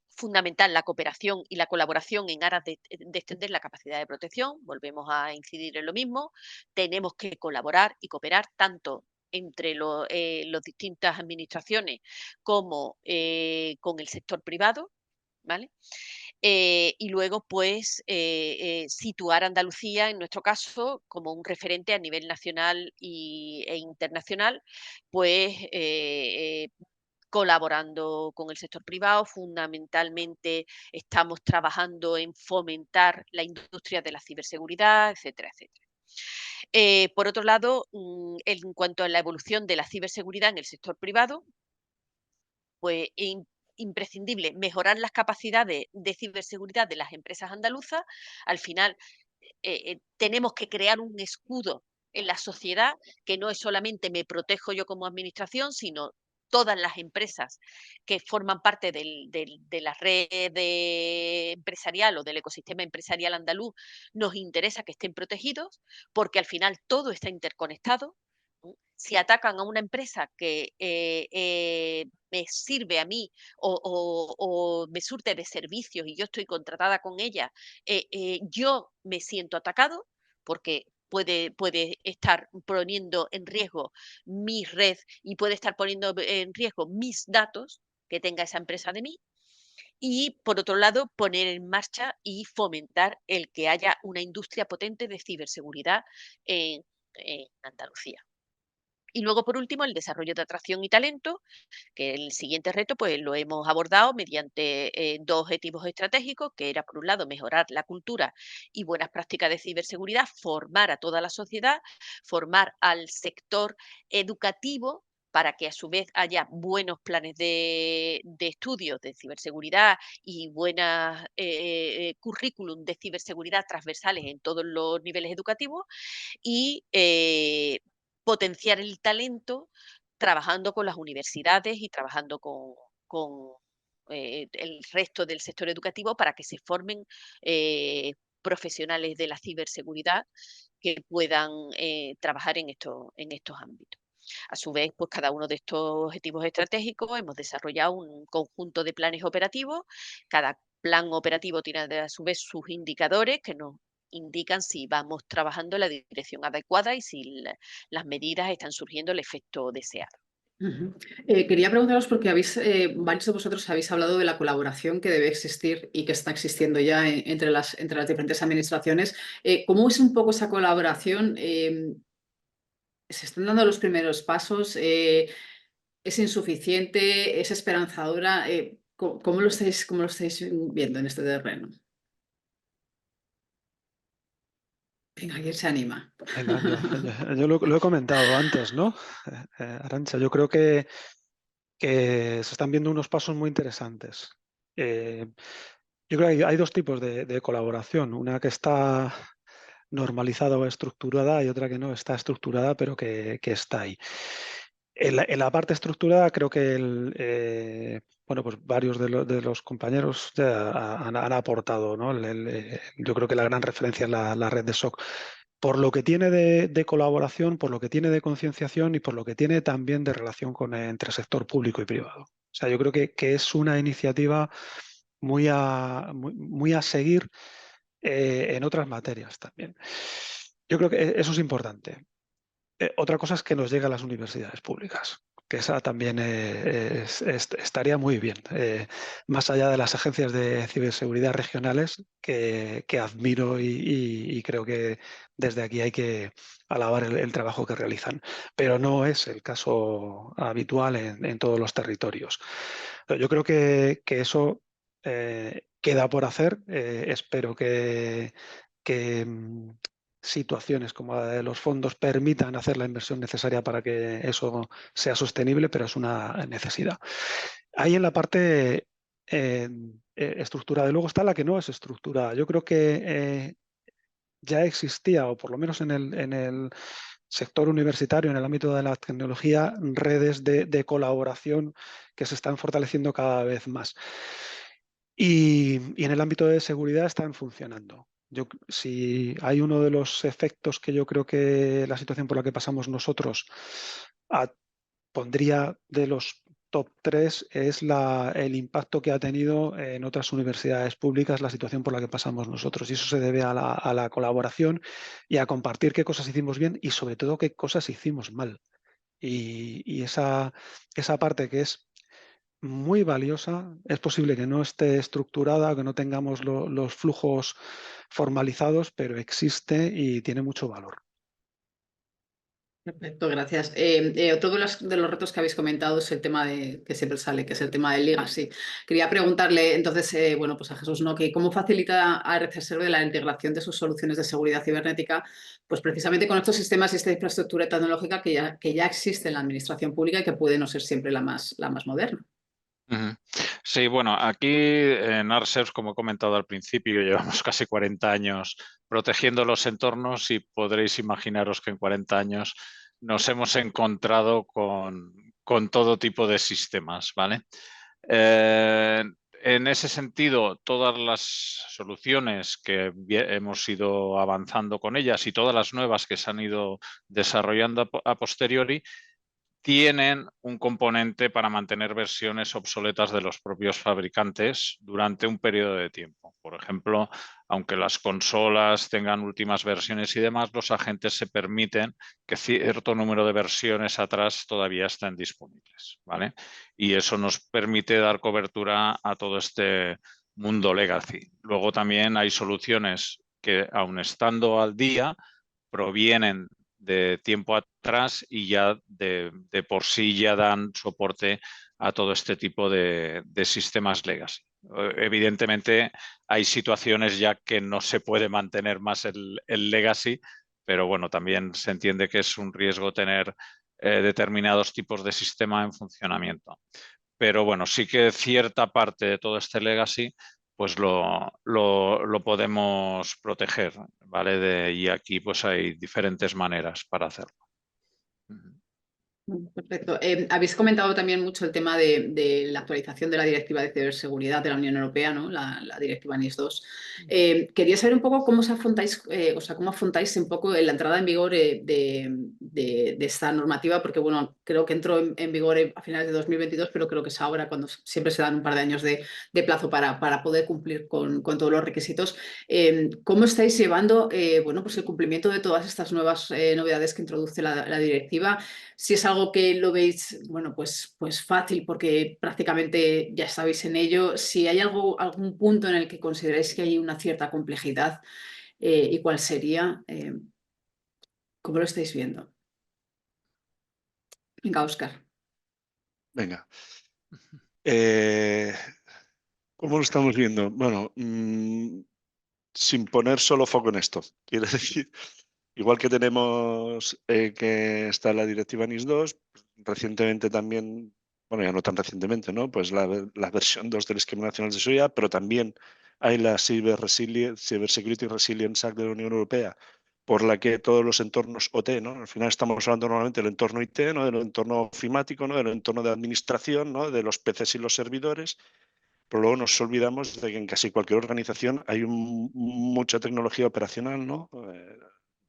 fundamental la cooperación y la colaboración en aras de extender la capacidad de protección. Volvemos a incidir en lo mismo. Tenemos que colaborar y cooperar tanto entre las distintas administraciones como con el sector privado, ¿vale? Y luego, pues, situar a Andalucía, en nuestro caso, como un referente a nivel nacional e internacional, pues, colaborando con el sector privado. Fundamentalmente estamos trabajando en fomentar la industria de la ciberseguridad, etcétera, etcétera. Por otro lado, en cuanto a la evolución de la ciberseguridad en el sector privado, pues imprescindible mejorar las capacidades de ciberseguridad de las empresas andaluzas. Al final, tenemos que crear un escudo en la sociedad que no es solamente me protejo yo como administración, sino todas las empresas que forman parte de la red empresarial o del ecosistema empresarial andaluz, nos interesa que estén protegidos, porque al final todo está interconectado. Si atacan a una empresa que me sirve a mí o me surte de servicios y yo estoy contratada con ella, yo me siento atacado porque puede estar poniendo en riesgo mi red y puede estar poniendo en riesgo mis datos que tenga esa empresa de mí. Y, por otro lado, poner en marcha y fomentar el que haya una industria potente de ciberseguridad en Andalucía. Y luego, por último, el desarrollo de atracción y talento, que el siguiente reto pues lo hemos abordado mediante dos objetivos estratégicos, que era, por un lado, mejorar la cultura y buenas prácticas de ciberseguridad, formar a toda la sociedad, formar al sector educativo para que a su vez haya buenos planes de estudios de ciberseguridad y buenas currículum de ciberseguridad transversales en todos los niveles educativos y potenciar el talento trabajando con las universidades y trabajando con el resto del sector educativo para que se formen profesionales de la ciberseguridad que puedan trabajar en estos ámbitos. A su vez, pues cada uno de estos objetivos estratégicos hemos desarrollado un conjunto de planes operativos. Cada plan operativo tiene a su vez sus indicadores que nos indican si vamos trabajando en la dirección adecuada y si las medidas están surgiendo el efecto deseado.
Quería preguntaros porque varios de vosotros habéis hablado de la colaboración que debe existir y que está existiendo ya entre las diferentes administraciones. ¿Cómo es un poco esa colaboración? ¿Se están dando los primeros pasos? ¿Es insuficiente? ¿Es esperanzadora? ¿Cómo lo estáis viendo en este terreno? Venga, ¿quién se anima?
Venga, yo lo he comentado antes, ¿no? Arantxa, yo creo que se están viendo unos pasos muy interesantes. Yo creo que hay dos tipos de colaboración. Una que está normalizada o estructurada, hay otra que no está estructurada, pero que está ahí. En la parte estructurada creo que bueno, pues varios de los compañeros ya han aportado, ¿no? Yo creo que la gran referencia es la red de SOC. Por lo que tiene de colaboración, por lo que tiene de concienciación y por lo que tiene también de relación entre sector público y privado. O sea, yo creo que es una iniciativa muy a seguir en otras materias también. Yo creo que eso es importante. Otra cosa es que nos llegue a las universidades públicas, que esa también estaría muy bien, más allá de las agencias de ciberseguridad regionales que admiro y creo que desde aquí hay que alabar el trabajo que realizan, pero no es el caso habitual en todos los territorios. Yo creo que eso queda por hacer. Espero que situaciones como la de los fondos permitan hacer la inversión necesaria para que eso sea sostenible, pero es una necesidad. Ahí en la parte estructurada, y luego está la que no es estructurada. Yo creo que ya existía, o por lo menos en el sector universitario, en el ámbito de la tecnología, redes de colaboración que se están fortaleciendo cada vez más. Y en el ámbito de seguridad están funcionando. Si hay uno de los efectos que yo creo que la situación por la que pasamos nosotros pondría de los top 3 es el impacto que ha tenido en otras universidades públicas la situación por la que pasamos nosotros. Y eso se debe a la colaboración y a compartir qué cosas hicimos bien y sobre todo qué cosas hicimos mal. Y esa parte que es muy valiosa, es posible que no esté estructurada, que no tengamos los flujos formalizados, pero existe y tiene mucho valor.
Perfecto, gracias. Otro de los retos que habéis comentado es el tema que siempre sale, que es el tema del legacy. Quería preguntarle entonces, bueno, pues a Jesús, ¿no? Que cómo facilita a RCServe la integración de sus soluciones de seguridad cibernética, pues precisamente con estos sistemas y esta infraestructura tecnológica que ya existe en la administración pública y que puede no ser siempre la más moderna.
Sí, bueno, aquí en ARSERS, como he comentado al principio, llevamos casi 40 años protegiendo los entornos y podréis imaginaros que en 40 años nos hemos encontrado con todo tipo de sistemas, ¿vale? En ese sentido, todas las soluciones que hemos ido avanzando con ellas y todas las nuevas que se han ido desarrollando a posteriori, tienen un componente para mantener versiones obsoletas de los propios fabricantes durante un periodo de tiempo. Por ejemplo, aunque las consolas tengan últimas versiones y demás, los agentes se permiten que cierto número de versiones atrás todavía estén disponibles, ¿vale? Y eso nos permite dar cobertura a todo este mundo legacy. Luego también hay soluciones que, aun estando al día, provienen de tiempo atrás y ya de por sí ya dan soporte a todo este tipo de sistemas legacy. Evidentemente hay situaciones ya que no se puede mantener más el legacy, pero bueno, también se entiende que es un riesgo tener determinados tipos de sistema en funcionamiento. Pero bueno, sí que cierta parte de todo este legacy pues lo podemos proteger, ¿vale? Y aquí pues hay diferentes maneras para hacerlo.
Perfecto. Habéis comentado también mucho el tema de la actualización de la Directiva de Ciberseguridad de la Unión Europea, ¿no? La Directiva NIS2. Quería saber un poco cómo afrontáis un poco la entrada en vigor de esta normativa, porque bueno, creo que entró en vigor a finales de 2022, pero creo que es ahora cuando siempre se dan un par de años de plazo para poder cumplir con todos los requisitos. ¿Cómo estáis llevando bueno, pues el cumplimiento de todas estas nuevas novedades que introduce la directiva? Si es algo que lo veis, bueno, pues fácil porque prácticamente ya estabais en ello. Si hay algún punto en el que consideráis que hay una cierta complejidad, ¿y cuál sería? ¿Cómo lo estáis viendo? Venga, Óscar.
Venga. ¿Cómo lo estamos viendo? Bueno, sin poner solo foco en esto. Quiere decir, igual que tenemos que está la directiva NIS2, recientemente también, bueno, ya no tan recientemente, ¿no? Pues la versión 2 del Esquema Nacional de Seguridad, pero también hay la Cyber Security Resilience Act de la Unión Europea, por la que todos los entornos OT, ¿no? Al final estamos hablando normalmente del entorno IT, ¿no? Del entorno ofimático, ¿no? Del entorno de administración, ¿no? De los PCs y los servidores, pero luego nos olvidamos de que en casi cualquier organización hay mucha tecnología operacional, ¿no?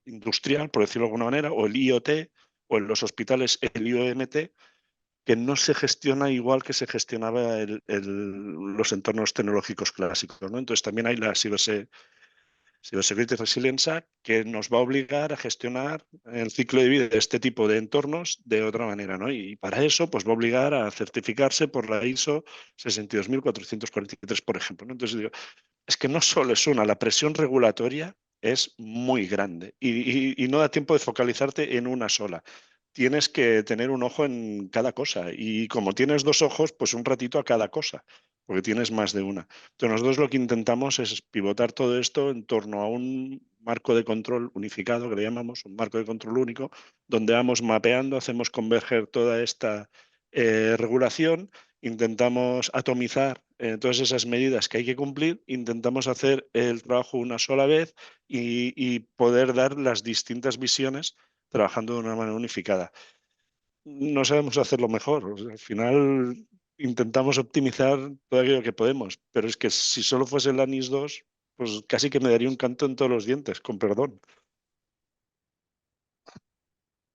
Industrial, por decirlo de alguna manera, o el IoT, o en los hospitales el IoMT, que no se gestiona igual que se gestionaba los entornos tecnológicos clásicos, ¿no? Entonces también hay la Cybersecurity Resilience Act, que nos va a obligar a gestionar el ciclo de vida de este tipo de entornos de otra manera, ¿no? Y para eso, pues va a obligar a certificarse por la ISO 62443, por ejemplo, ¿no? Entonces digo, es que no solo es una, la presión regulatoria es muy grande y no da tiempo de focalizarte en una sola. Tienes que tener un ojo en cada cosa y como tienes dos ojos, pues un ratito a cada cosa, porque tienes más de una. Entonces nosotros lo que intentamos es pivotar todo esto en torno a un marco de control unificado, que le llamamos un marco de control único, donde vamos mapeando, hacemos converger toda esta regulación, intentamos atomizar todas esas medidas que hay que cumplir, intentamos hacer el trabajo una sola vez y poder dar las distintas visiones trabajando de una manera unificada. No sabemos hacerlo mejor. O sea, al final intentamos optimizar todo aquello que podemos, pero es que si solo fuese el ANIS 2, pues casi que me daría un canto en todos los dientes, con perdón.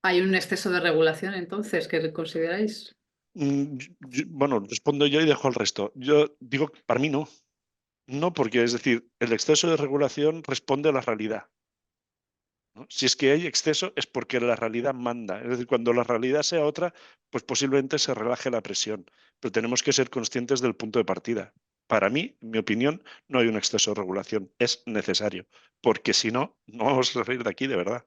¿Hay un exceso de regulación entonces que consideráis?
Bueno, respondo yo y dejo el resto. Yo digo, para mí no. No, porque es decir, el exceso de regulación responde a la realidad, ¿no? Si es que hay exceso es porque la realidad manda. Es decir, cuando la realidad sea otra, pues posiblemente se relaje la presión. Pero tenemos que ser conscientes del punto de partida. Para mí, en mi opinión, no hay un exceso de regulación. Es necesario. Porque si no, no vamos a salir de aquí de verdad.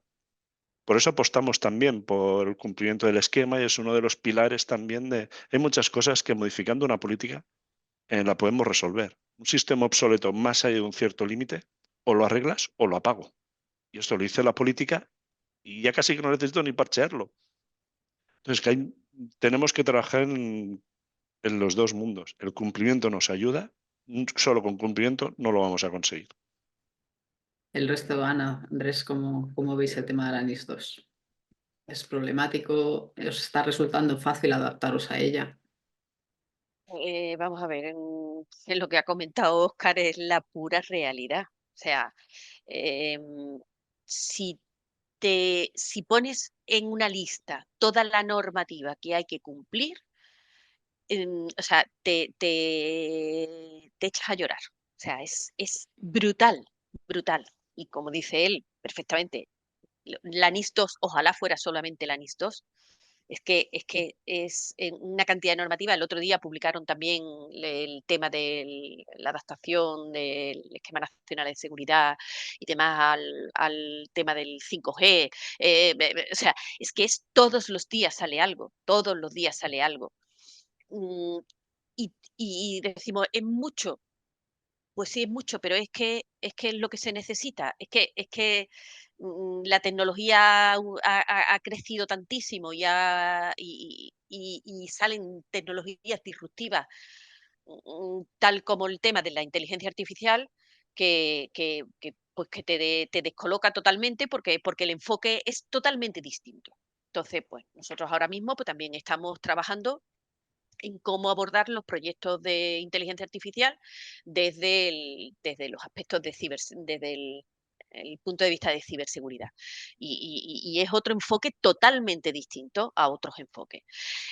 Por eso apostamos también por el cumplimiento del esquema y es uno de los pilares también de... Hay muchas cosas que modificando una política la podemos resolver. Un sistema obsoleto más allá de un cierto límite, o lo arreglas o lo apago. Y esto lo dice la política y ya casi que no necesito ni parchearlo. Entonces, tenemos que trabajar en los dos mundos. El cumplimiento nos ayuda, solo con cumplimiento no lo vamos a conseguir.
El resto, Ana, Andrés, ¿cómo veis el tema de la NIS 2? ¿Es problemático? ¿Os está resultando fácil adaptaros a ella?
Vamos a ver, en lo que ha comentado Óscar es la pura realidad. O sea, em, si si pones en una lista toda la normativa que hay que cumplir, o sea, te echas a llorar. O sea, es brutal, brutal. Y como dice él perfectamente, la NIS 2, ojalá fuera solamente la NIS 2. Es una cantidad de normativa. El otro día publicaron también el tema de la adaptación del Esquema Nacional de Seguridad y demás al tema del 5G. O sea, es que todos los días sale algo, todos los días sale algo. Mm, y decimos, ¿es mucho? Pues sí, es mucho, pero es que es lo que se necesita. Es que la tecnología ha crecido tantísimo y salen tecnologías disruptivas, tal como el tema de la inteligencia artificial, pues que te descoloca totalmente porque el enfoque es totalmente distinto. Entonces, pues nosotros ahora mismo pues, también estamos trabajando en cómo abordar los proyectos de inteligencia artificial desde los aspectos desde el punto de vista de ciberseguridad. Y es otro enfoque totalmente distinto a otros enfoques.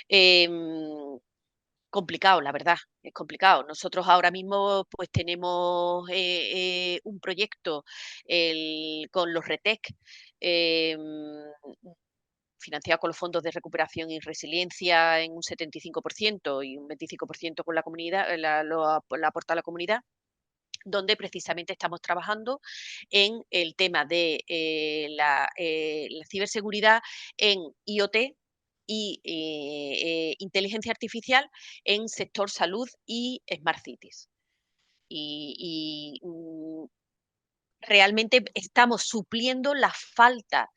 Em, Complicado, la verdad, es complicado. Nosotros ahora mismo pues tenemos un proyecto con los RETEC, em, financiado con los fondos de recuperación y resiliencia en un 75% y un 25% con la comunidad, la aporta la comunidad, donde precisamente estamos trabajando en el tema de la ciberseguridad en IoT y inteligencia artificial en sector salud y Smart Cities. Realmente estamos supliendo la falta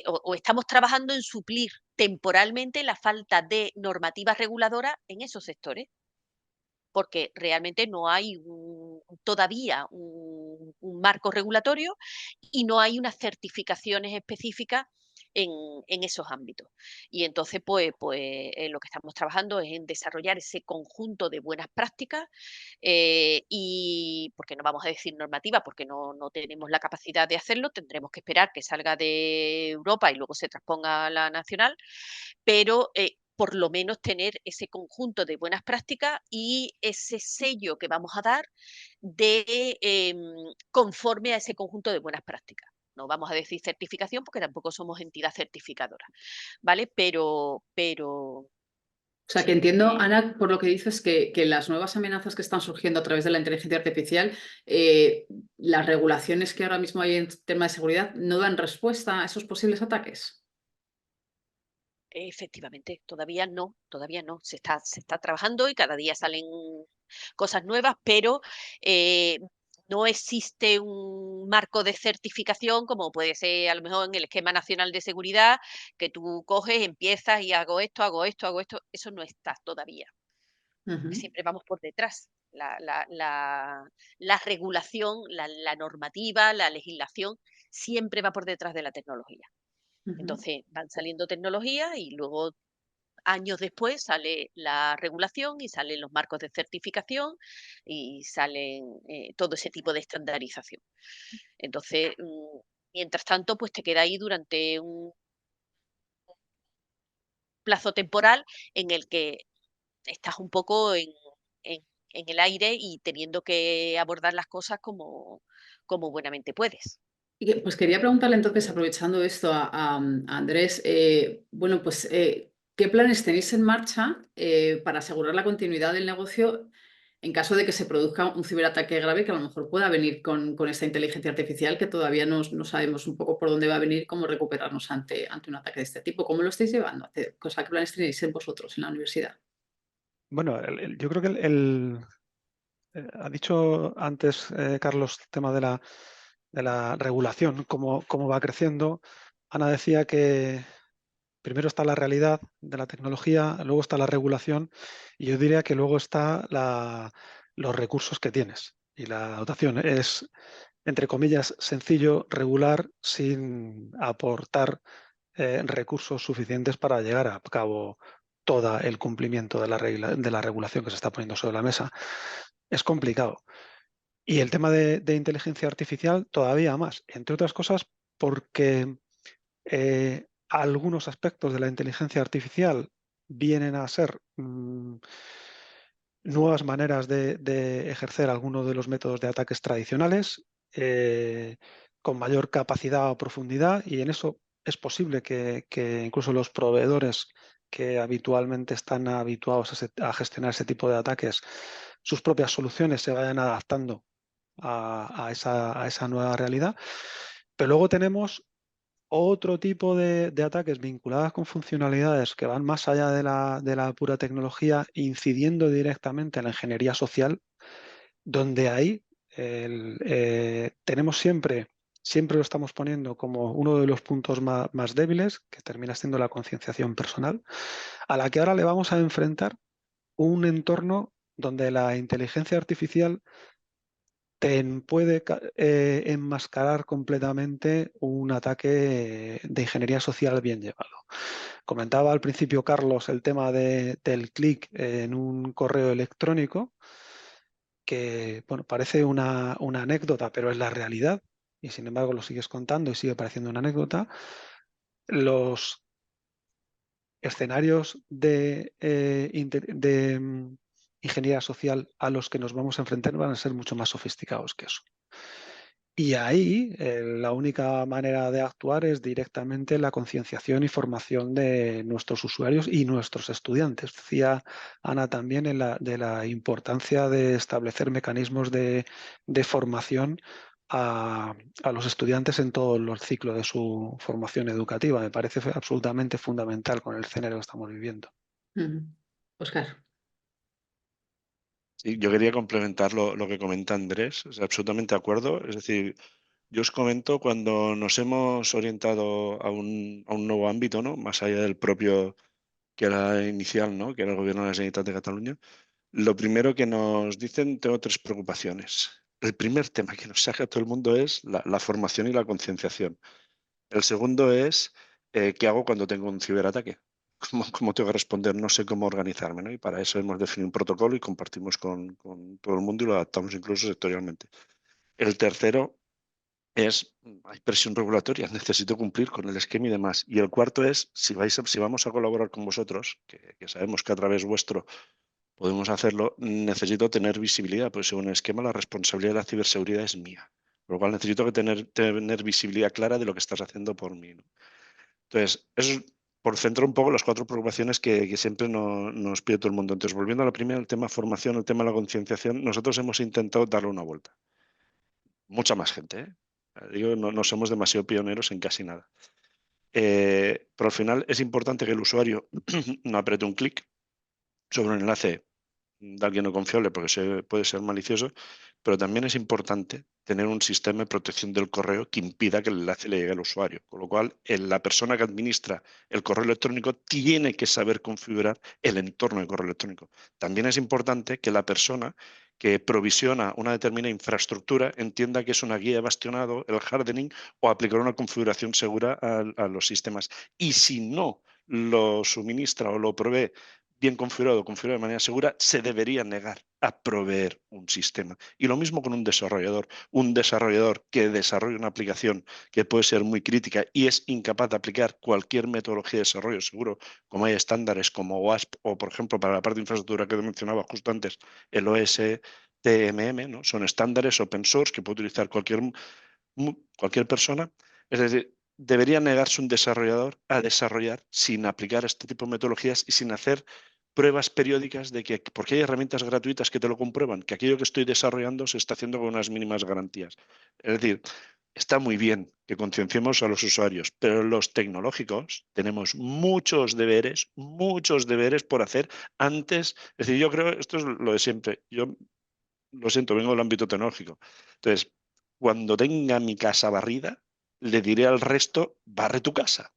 o estamos trabajando en suplir temporalmente la falta de normativa reguladora en esos sectores, porque realmente no hay todavía un marco regulatorio y no hay unas certificaciones específicas en esos ámbitos. Y entonces, lo que estamos trabajando es en desarrollar ese conjunto de buenas prácticas y porque no vamos a decir normativa, porque no tenemos la capacidad de hacerlo, tendremos que esperar que salga de Europa y luego se transponga a la nacional, pero por lo menos tener ese conjunto de buenas prácticas y ese sello que vamos a dar de conforme a ese conjunto de buenas prácticas. No vamos a decir certificación porque tampoco somos entidad certificadora, ¿vale? Pero
O sea, que
sí,
entiendo, Ana, por lo que dices, que las nuevas amenazas que están surgiendo a través de la inteligencia artificial, las regulaciones que ahora mismo hay en tema de seguridad no dan respuesta a esos posibles ataques.
efectivamente, todavía no. Se está trabajando y cada día salen cosas nuevas, pero no existe un marco de certificación como puede ser a lo mejor en el Esquema Nacional de Seguridad, que tú coges, empiezas y hago esto, hago esto, hago esto. Eso no está todavía.
Ujú,
Siempre vamos por detrás. La regulación, la normativa, la legislación, siempre va por detrás de la tecnología.
ujú.
Entonces van saliendo tecnologías y luego años después sale la regulación y salen los marcos de certificación y salen todo ese tipo de estandarización. Entonces, mientras tanto, pues te queda ahí durante un plazo temporal en el que estás un poco en- en el aire y teniendo que abordar las cosas como buenamente puedes.
Pues quería preguntarle entonces, aprovechando esto a Andrés, bueno, pues ¿qué planes tenéis en marcha para asegurar la continuidad del negocio en caso de que se produzca un ciberataque grave que a lo mejor pueda venir con esta inteligencia artificial que todavía no sabemos un poco por dónde va a venir, cómo recuperarnos ante un ataque de este tipo? ¿Cómo lo estáis llevando? ¿Qué planes tenéis en vosotros en la universidad?
Bueno, yo creo que ha dicho antes Carlos el tema de la regulación, cómo va creciendo. Ana decía que primero está la realidad de la tecnología, luego está la regulación y yo diría que luego está los recursos que tienes y la dotación. Es, entre comillas, sencillo regular sin aportar recursos suficientes para llegar a cabo todo el cumplimiento de de la regulación que se está poniendo sobre la mesa. Es complicado. Y el tema de inteligencia artificial todavía más, entre otras cosas porque algunos aspectos de la inteligencia artificial vienen a ser nuevas maneras de ejercer algunos de los métodos de ataques tradicionales con mayor capacidad o profundidad y en eso es posible que incluso los proveedores que habitualmente están habituados a gestionar ese tipo de ataques, sus propias soluciones se vayan adaptando a esa nueva realidad. Pero luego tenemos otro tipo de ataques vinculados con funcionalidades que van más allá de la pura tecnología, incidiendo directamente en la ingeniería social, donde ahí tenemos siempre lo estamos poniendo como uno de los puntos más débiles, que termina siendo la concienciación personal, a la que ahora le vamos a enfrentar un entorno donde la inteligencia artificial puede enmascarar completamente un ataque de ingeniería social bien llevado. Comentaba al principio Carlos el tema del clic en un correo electrónico, que bueno, parece una anécdota, pero es la realidad, y sin embargo lo sigues contando y sigue pareciendo una anécdota. Los escenarios de ingeniería social a los que nos vamos a enfrentar van a ser mucho más sofisticados que eso. Y ahí la única manera de actuar es directamente la concienciación y formación de nuestros usuarios y nuestros estudiantes. Decía Ana también de la importancia de establecer mecanismos de formación a los estudiantes en todo el ciclo de su formación educativa. Me parece absolutamente fundamental con el escenario que estamos viviendo.
Ujú. Óscar.
Sí, yo quería complementar lo que comenta Andrés, o sea, absolutamente de acuerdo. Es decir, yo os comento cuando nos hemos orientado a un nuevo ámbito, ¿no? Más allá del propio que era inicial, ¿no? Que era el gobierno de la Generalitat de Cataluña. Lo primero que nos dicen, tengo tres preocupaciones. el primer tema que nos saca a todo el mundo es la formación y la concienciación. El segundo es ¿qué hago cuando tengo un ciberataque? ¿Cómo tengo que responder? No sé cómo organizarme, ¿no? Y para eso hemos definido un protocolo y compartimos con todo el mundo y lo adaptamos incluso sectorialmente. El tercero es, hay presión regulatoria, necesito cumplir con el esquema y demás. Y el cuarto es, si vamos a colaborar con vosotros, que sabemos que a través vuestro podemos hacerlo, necesito tener visibilidad, pues según el esquema la responsabilidad de la ciberseguridad es mía. Por lo cual necesito tener visibilidad clara de lo que estás haciendo por mí, ¿no? Entonces, eso es por centrar un poco las 4 preocupaciones que siempre nos pide todo el mundo. Entonces, volviendo a la primera, el tema formación, el tema de la concienciación, nosotros hemos intentado darle una vuelta. Mucha más gente, ¿eh? Digo, no somos demasiado pioneros en casi nada. Pero al final es importante que el usuario no apriete un clic sobre un enlace de alguien no confiable porque puede ser malicioso, pero también es importante tener un sistema de protección del correo que impida que el enlace le llegue al usuario. Con lo cual, la persona que administra el correo electrónico tiene que saber configurar el entorno de correo electrónico. También es importante que la persona que provisiona una determinada infraestructura entienda que es una guía de bastionado, el hardening o aplicar una configuración segura a los sistemas. Y si no lo suministra o lo provee bien configurado de manera segura, se debería negar a proveer un sistema. Y lo mismo con un desarrollador. Un desarrollador que desarrolla una aplicación que puede ser muy crítica y es incapaz de aplicar cualquier metodología de desarrollo seguro, como hay estándares como OWASP o, por ejemplo, para la parte de infraestructura que mencionaba justo antes, el OSTMM, ¿no? Son estándares open source que puede utilizar cualquier persona. Es decir, debería negarse un desarrollador a desarrollar sin aplicar este tipo de metodologías y sin hacer pruebas periódicas de que, porque hay herramientas gratuitas que te lo comprueban, que aquello que estoy desarrollando se está haciendo con unas mínimas garantías. Es decir, está muy bien que concienciemos a los usuarios, pero los tecnológicos tenemos muchos deberes por hacer antes. Es decir, yo creo, esto es lo de siempre, yo lo siento, vengo del ámbito tecnológico. Entonces, cuando tenga mi casa barrida, le diré al resto, barre tu casa.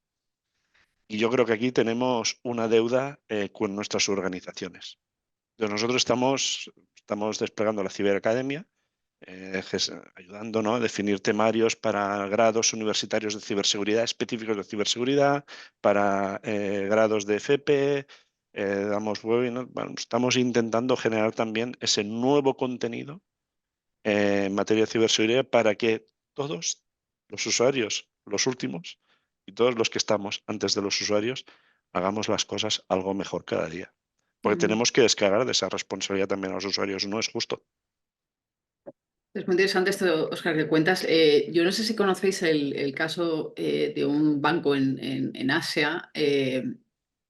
Y yo creo que aquí tenemos una deuda con nuestras organizaciones. Entonces, nosotros estamos desplegando la ciberacademia, ayudando, ¿no?, a definir temarios para grados universitarios de ciberseguridad, específicos de ciberseguridad, para grados de FP, damos webinars. Bueno, estamos intentando generar también ese nuevo contenido en materia de ciberseguridad para que todos los usuarios, los últimos, y todos los que estamos antes de los usuarios, hagamos las cosas algo mejor cada día. Porque tenemos que descargar de esa responsabilidad también a los usuarios. No es justo.
Es muy interesante esto, Óscar, que cuentas. Yo no sé si conocéis el caso de un banco en Asia.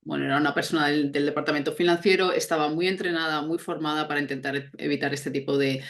Bueno, era una persona del departamento financiero, estaba muy entrenada, muy formada para intentar evitar este tipo de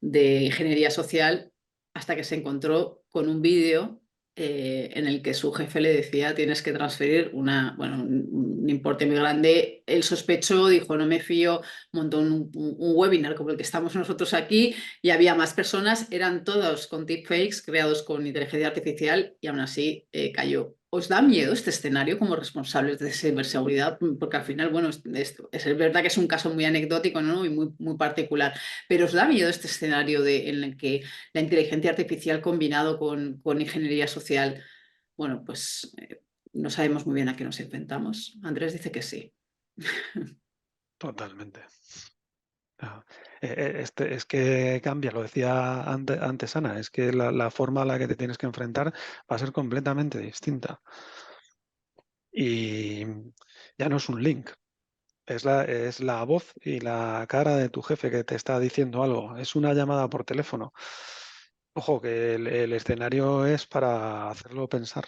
ingeniería social, hasta que se encontró con un vídeo en el que su jefe le decía tienes que transferir un importe muy grande. Él sospechó, dijo no me fío, montó un webinar como el que estamos nosotros aquí y había más personas, eran todos con deepfakes creados con inteligencia artificial y aún así cayó. ¿Os da miedo este escenario como responsables de ciberseguridad? Porque al final, bueno, es verdad que es un caso muy anecdótico, ¿no?, y muy particular, pero ¿os da miedo este escenario en el que la inteligencia artificial combinado con ingeniería social, bueno, pues no sabemos muy bien a qué nos enfrentamos? Andrés dice que sí.
Totalmente. Es que cambia, lo decía antes Ana, es que la forma a la que te tienes que enfrentar va a ser completamente distinta. Y ya no es un link, es la voz y la cara de tu jefe que te está diciendo algo, es una llamada por teléfono. Ojo, que el escenario es para hacerlo pensar.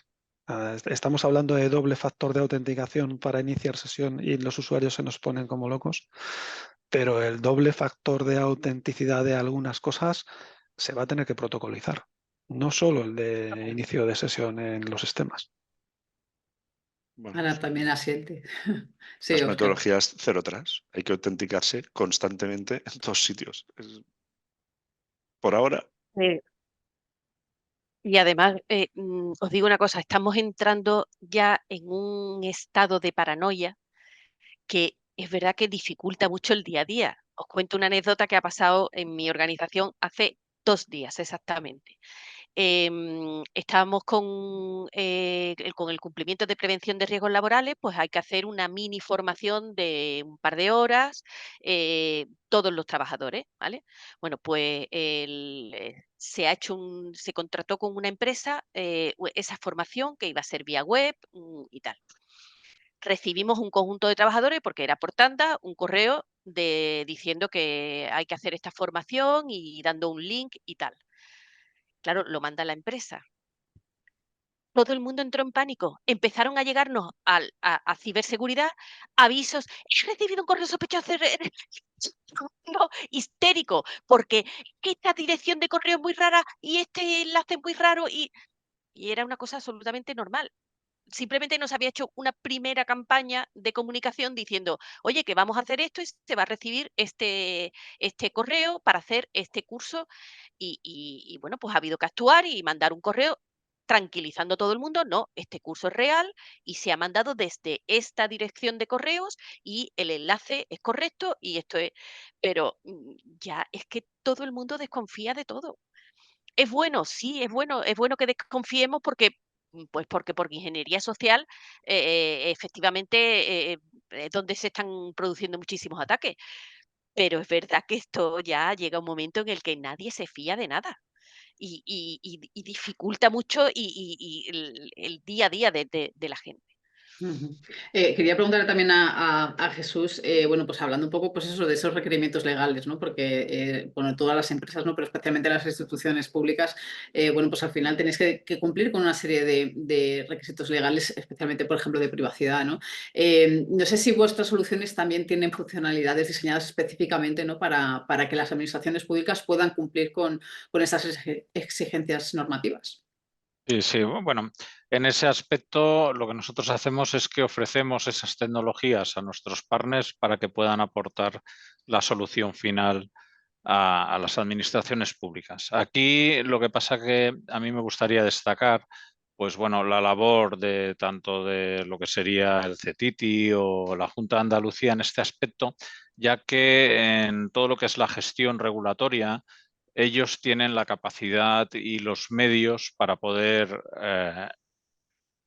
Estamos hablando de doble factor de autenticación para iniciar sesión y los usuarios se nos ponen como locos, pero el doble factor de autenticidad de algunas cosas se va a tener que protocolizar, no solo el de inicio de sesión en los sistemas.
Bueno,
Ana también asiente. Sí,
las
Óscar.
metodologías cero atrás. Hay que autenticarse constantemente en todos sitios. Por ahora,
Sí. Y además, os digo una cosa, estamos entrando ya en un estado de paranoia que es verdad que dificulta mucho el día a día. Os cuento una anécdota que ha pasado en mi organización hace 2 días exactamente. Estábamos con el cumplimiento de prevención de riesgos laborales, pues hay que hacer una mini formación de un par de horas, todos los trabajadores, ¿vale? Bueno, pues se contrató con una empresa esa formación que iba a ser vía web y tal. Recibimos un conjunto de trabajadores, porque era por tanda, un correo diciendo que hay que hacer esta formación y dando un link y tal. Claro, lo manda la empresa. Todo el mundo entró en pánico. Empezaron a llegarnos a ciberseguridad avisos. He recibido un correo sospechoso. No, histérico, porque esta dirección de correo es muy rara y este enlace es muy raro y era una cosa absolutamente normal. Simplemente nos había hecho una primera campaña de comunicación diciendo, oye, que vamos a hacer esto y se va a recibir este correo para hacer este curso. Y bueno, pues ha habido que actuar y mandar un correo tranquilizando a todo el mundo. No, este curso es real y se ha mandado desde esta dirección de correos y el enlace es correcto y esto es... Pero ya es que todo el mundo desconfía de todo. Es bueno, sí, es bueno que desconfiemos porque, pues porque por ingeniería social, efectivamente, es donde se están produciendo muchísimos ataques. Pero es verdad que esto ya llega un momento en el que nadie se fía de nada y dificulta mucho el día a día de la gente.
Ujú. Quería preguntarle también a Jesús, bueno, pues hablando un poco, pues eso, de esos requerimientos legales, ¿no? Porque, bueno, todas las empresas, ¿no? Pero especialmente las instituciones públicas, bueno, pues al final tenéis que cumplir con una serie de requisitos legales, especialmente, por ejemplo, de privacidad, ¿no? No sé si vuestras soluciones también tienen funcionalidades diseñadas específicamente, ¿no? Para que las administraciones públicas puedan cumplir con esas exigencias normativas.
Sí, sí, bueno, en ese aspecto lo que nosotros hacemos es que ofrecemos esas tecnologías a nuestros partners para que puedan aportar la solución final a las administraciones públicas. Aquí lo que pasa que a mí me gustaría destacar, pues bueno, la labor de tanto de lo que sería el CETITI o la Junta de Andalucía en este aspecto, ya que en todo lo que es la gestión regulatoria, ellos tienen la capacidad y los medios para poder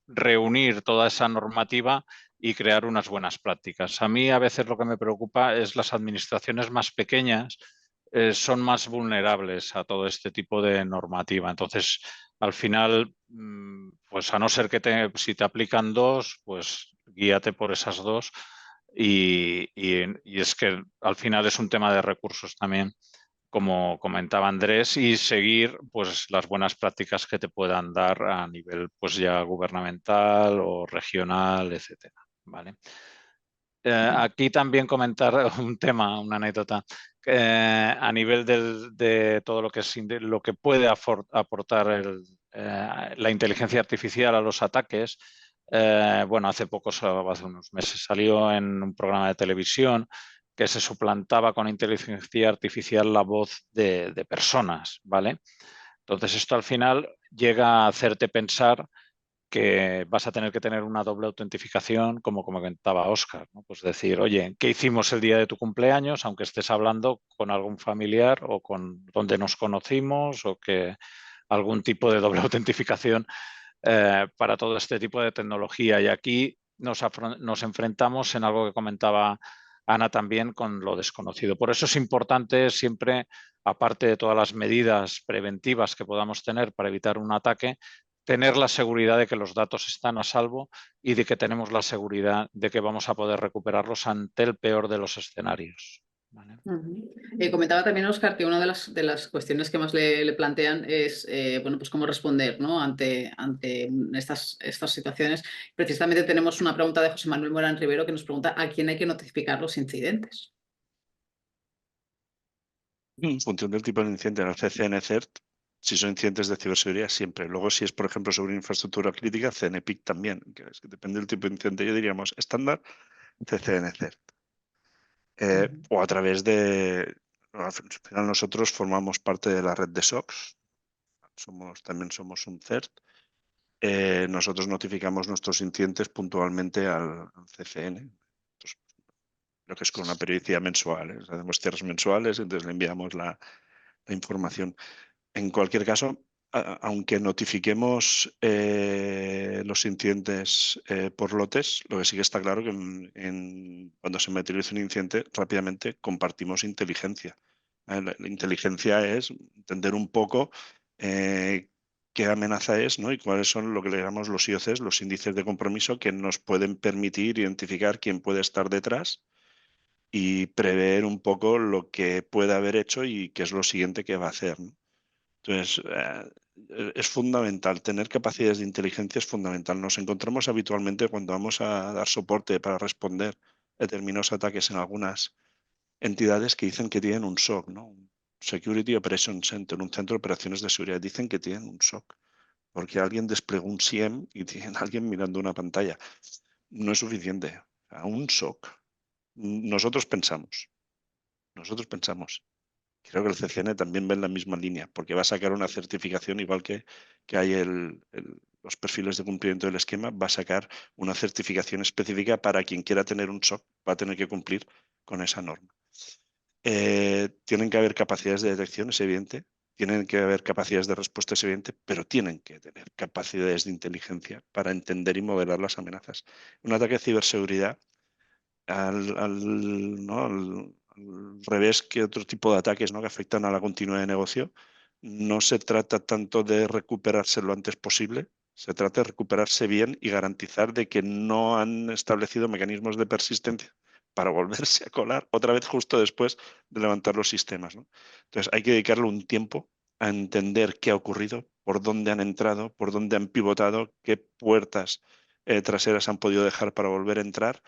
reunir toda esa normativa y crear unas buenas prácticas. A mí a veces lo que me preocupa es las administraciones más pequeñas son más vulnerables a todo este tipo de normativa. Entonces, al final, pues a no ser que si te aplican dos, pues guíate por esas dos. Y es que al final es un tema de recursos también, como comentaba Andrés, y seguir pues las buenas prácticas que te puedan dar a nivel pues ya gubernamental o regional, etcétera, ¿vale? Aquí también comentar un tema, una anécdota, a nivel de todo lo que es lo que puede aportar la inteligencia artificial a los ataques. Bueno, hace unos meses salió en un programa de televisión que se suplantaba con inteligencia artificial la voz de personas, ¿vale? Entonces esto al final llega a hacerte pensar que vas a tener que tener una doble autentificación, como comentaba Óscar, ¿no? Pues decir, oye, ¿qué hicimos el día de tu cumpleaños? Aunque estés hablando con algún familiar o con donde nos conocimos o que algún tipo de doble autentificación para todo este tipo de tecnología. Y aquí nos enfrentamos en algo que comentaba Ana también con lo desconocido. Por eso es importante siempre, aparte de todas las medidas preventivas que podamos tener para evitar un ataque, tener la seguridad de que los datos están a salvo y de que tenemos la seguridad de que vamos a poder recuperarlos ante el peor de los escenarios. ¿Vale?
Comentaba también Óscar que una de las cuestiones que más le plantean es bueno, pues cómo responder, ¿no? ante estas situaciones. Precisamente tenemos una pregunta de José Manuel Morán Rivero que nos pregunta a quién hay que notificar los incidentes.
En función del tipo de incidente, en el CCN-CERT, si son incidentes de ciberseguridad, siempre. Luego, si es, por ejemplo, sobre infraestructura crítica, CNPIC también, que es que depende del tipo de incidente. Yo diríamos estándar, CCN-CERT. O a través de... Al final nosotros formamos parte de la red de SOCs, también somos un CERT. Nosotros notificamos nuestros incidentes puntualmente al CCN. Entonces, lo que es con una periodicidad mensual. Hacemos cierres mensuales, entonces le enviamos la información. En cualquier caso, aunque notifiquemos los incidentes por lotes, lo que sí que está claro que cuando se materializa un incidente, rápidamente compartimos inteligencia. La inteligencia es entender un poco qué amenaza es, ¿no? Y cuáles son lo que le llamamos los IOCs, los índices de compromiso, que nos pueden permitir identificar quién puede estar detrás y prever un poco lo que puede haber hecho y qué es lo siguiente que va a hacer, ¿no? Entonces, es fundamental, tener capacidades de inteligencia es fundamental. Nos encontramos habitualmente cuando vamos a dar soporte para responder determinados ataques en algunas entidades que dicen que tienen un SOC, ¿no? Un Security Operations Center, un centro de operaciones de seguridad. Dicen que tienen un SOC porque alguien desplegó un SIEM y tienen a alguien mirando una pantalla. No es suficiente. O sea, un SOC. Nosotros pensamos. Creo que el CCN también va en la misma línea, porque va a sacar una certificación igual que hay los perfiles de cumplimiento del esquema, va a sacar una certificación específica para quien quiera tener un SOC, va a tener que cumplir con esa norma. Tienen que haber capacidades de detección, es evidente, tienen que haber capacidades de respuesta, es evidente, pero tienen que tener capacidades de inteligencia para entender y modelar las amenazas. Un ataque de ciberseguridad, ¿no? al revés que otro tipo de ataques, ¿no? que afectan a la continuidad de negocio, no se trata tanto de recuperarse lo antes posible, se trata de recuperarse bien y garantizar de que no han establecido mecanismos de persistencia para volverse a colar otra vez justo después de levantar los sistemas, ¿no? Entonces hay que dedicarle un tiempo a entender qué ha ocurrido, por dónde han entrado, por dónde han pivotado, qué puertas traseras han podido dejar para volver a entrar.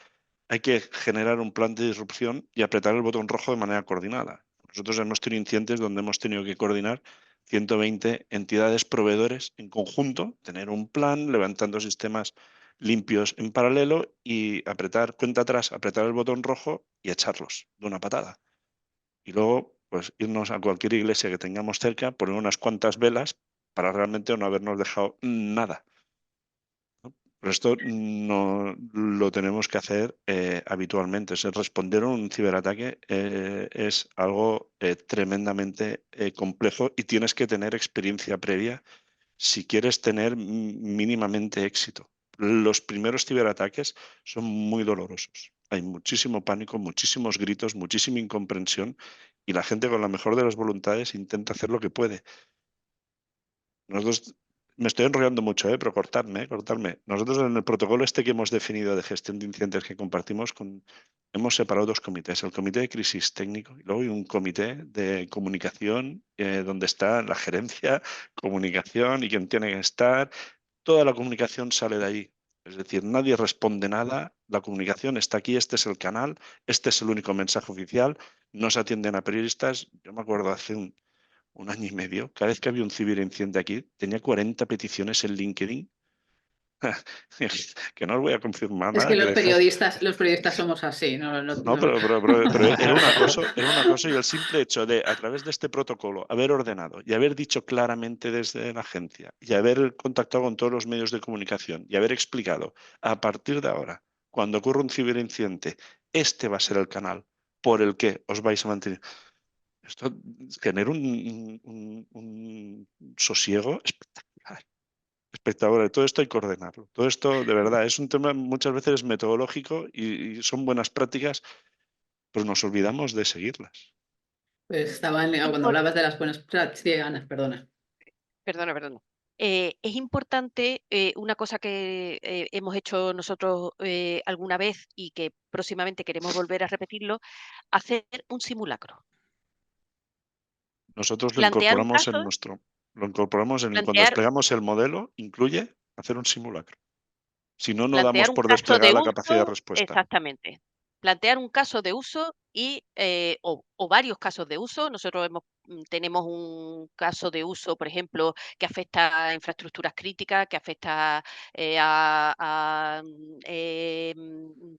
Hay que generar un plan de disrupción y apretar el botón rojo de manera coordinada. Nosotros hemos tenido incidentes donde hemos tenido que coordinar 120 entidades proveedores en conjunto, tener un plan, levantando sistemas limpios en paralelo y apretar cuenta atrás, apretar el botón rojo y echarlos de una patada. Y luego, pues irnos a cualquier iglesia que tengamos cerca, poner unas cuantas velas para realmente no habernos dejado nada. Pero esto no lo tenemos que hacer habitualmente. Responder a un ciberataque es algo tremendamente complejo y tienes que tener experiencia previa si quieres tener mínimamente éxito. Los primeros ciberataques son muy dolorosos. Hay muchísimo pánico, muchísimos gritos, muchísima incomprensión y la gente con la mejor de las voluntades intenta hacer lo que puede. Nosotros, me estoy enrollando mucho, pero cortarme. Nosotros en el protocolo este que hemos definido de gestión de incidentes que compartimos, hemos separado dos comités, el comité de crisis técnico y luego hay un comité de comunicación donde está la gerencia, comunicación y quien tiene que estar. Toda la comunicación sale de ahí. Es decir, nadie responde nada, la comunicación está aquí, este es el canal, este es el único mensaje oficial, no se atienden a periodistas. Yo me acuerdo hace un año y medio, cada vez que había un ciberincidente aquí, tenía 40 peticiones en LinkedIn, que no os voy a confirmar
Es que
nada, que dejáis.
los periodistas somos así,
No, pero era un acoso y el simple hecho de, a través de este protocolo, haber ordenado y haber dicho claramente desde la agencia y haber contactado con todos los medios de comunicación y haber explicado, a partir de ahora, cuando ocurra un ciberincidente, este va a ser el canal por el que os vais a mantener. Esto genera un sosiego espectacular. Espectacular. Todo esto hay que ordenarlo. Todo esto, de verdad, es un tema muchas veces metodológico y son buenas prácticas, pero nos olvidamos de seguirlas.
Pues cuando hablabas de las buenas prácticas, sí, Ana, perdona.
Perdona. Es importante una cosa que hemos hecho nosotros alguna vez y que próximamente queremos volver a repetirlo, hacer un simulacro.
Nosotros
Plantear un caso,
cuando
plantear,
desplegamos el modelo, incluye hacer un simulacro. Si no, no
plantear
damos
un
por
caso
desplegada
de
la capacidad de
uso,
respuesta.
exactamente. Plantear un caso de uso y o varios casos de uso. Nosotros tenemos un caso de uso, por ejemplo, que afecta a infraestructuras críticas, que afecta a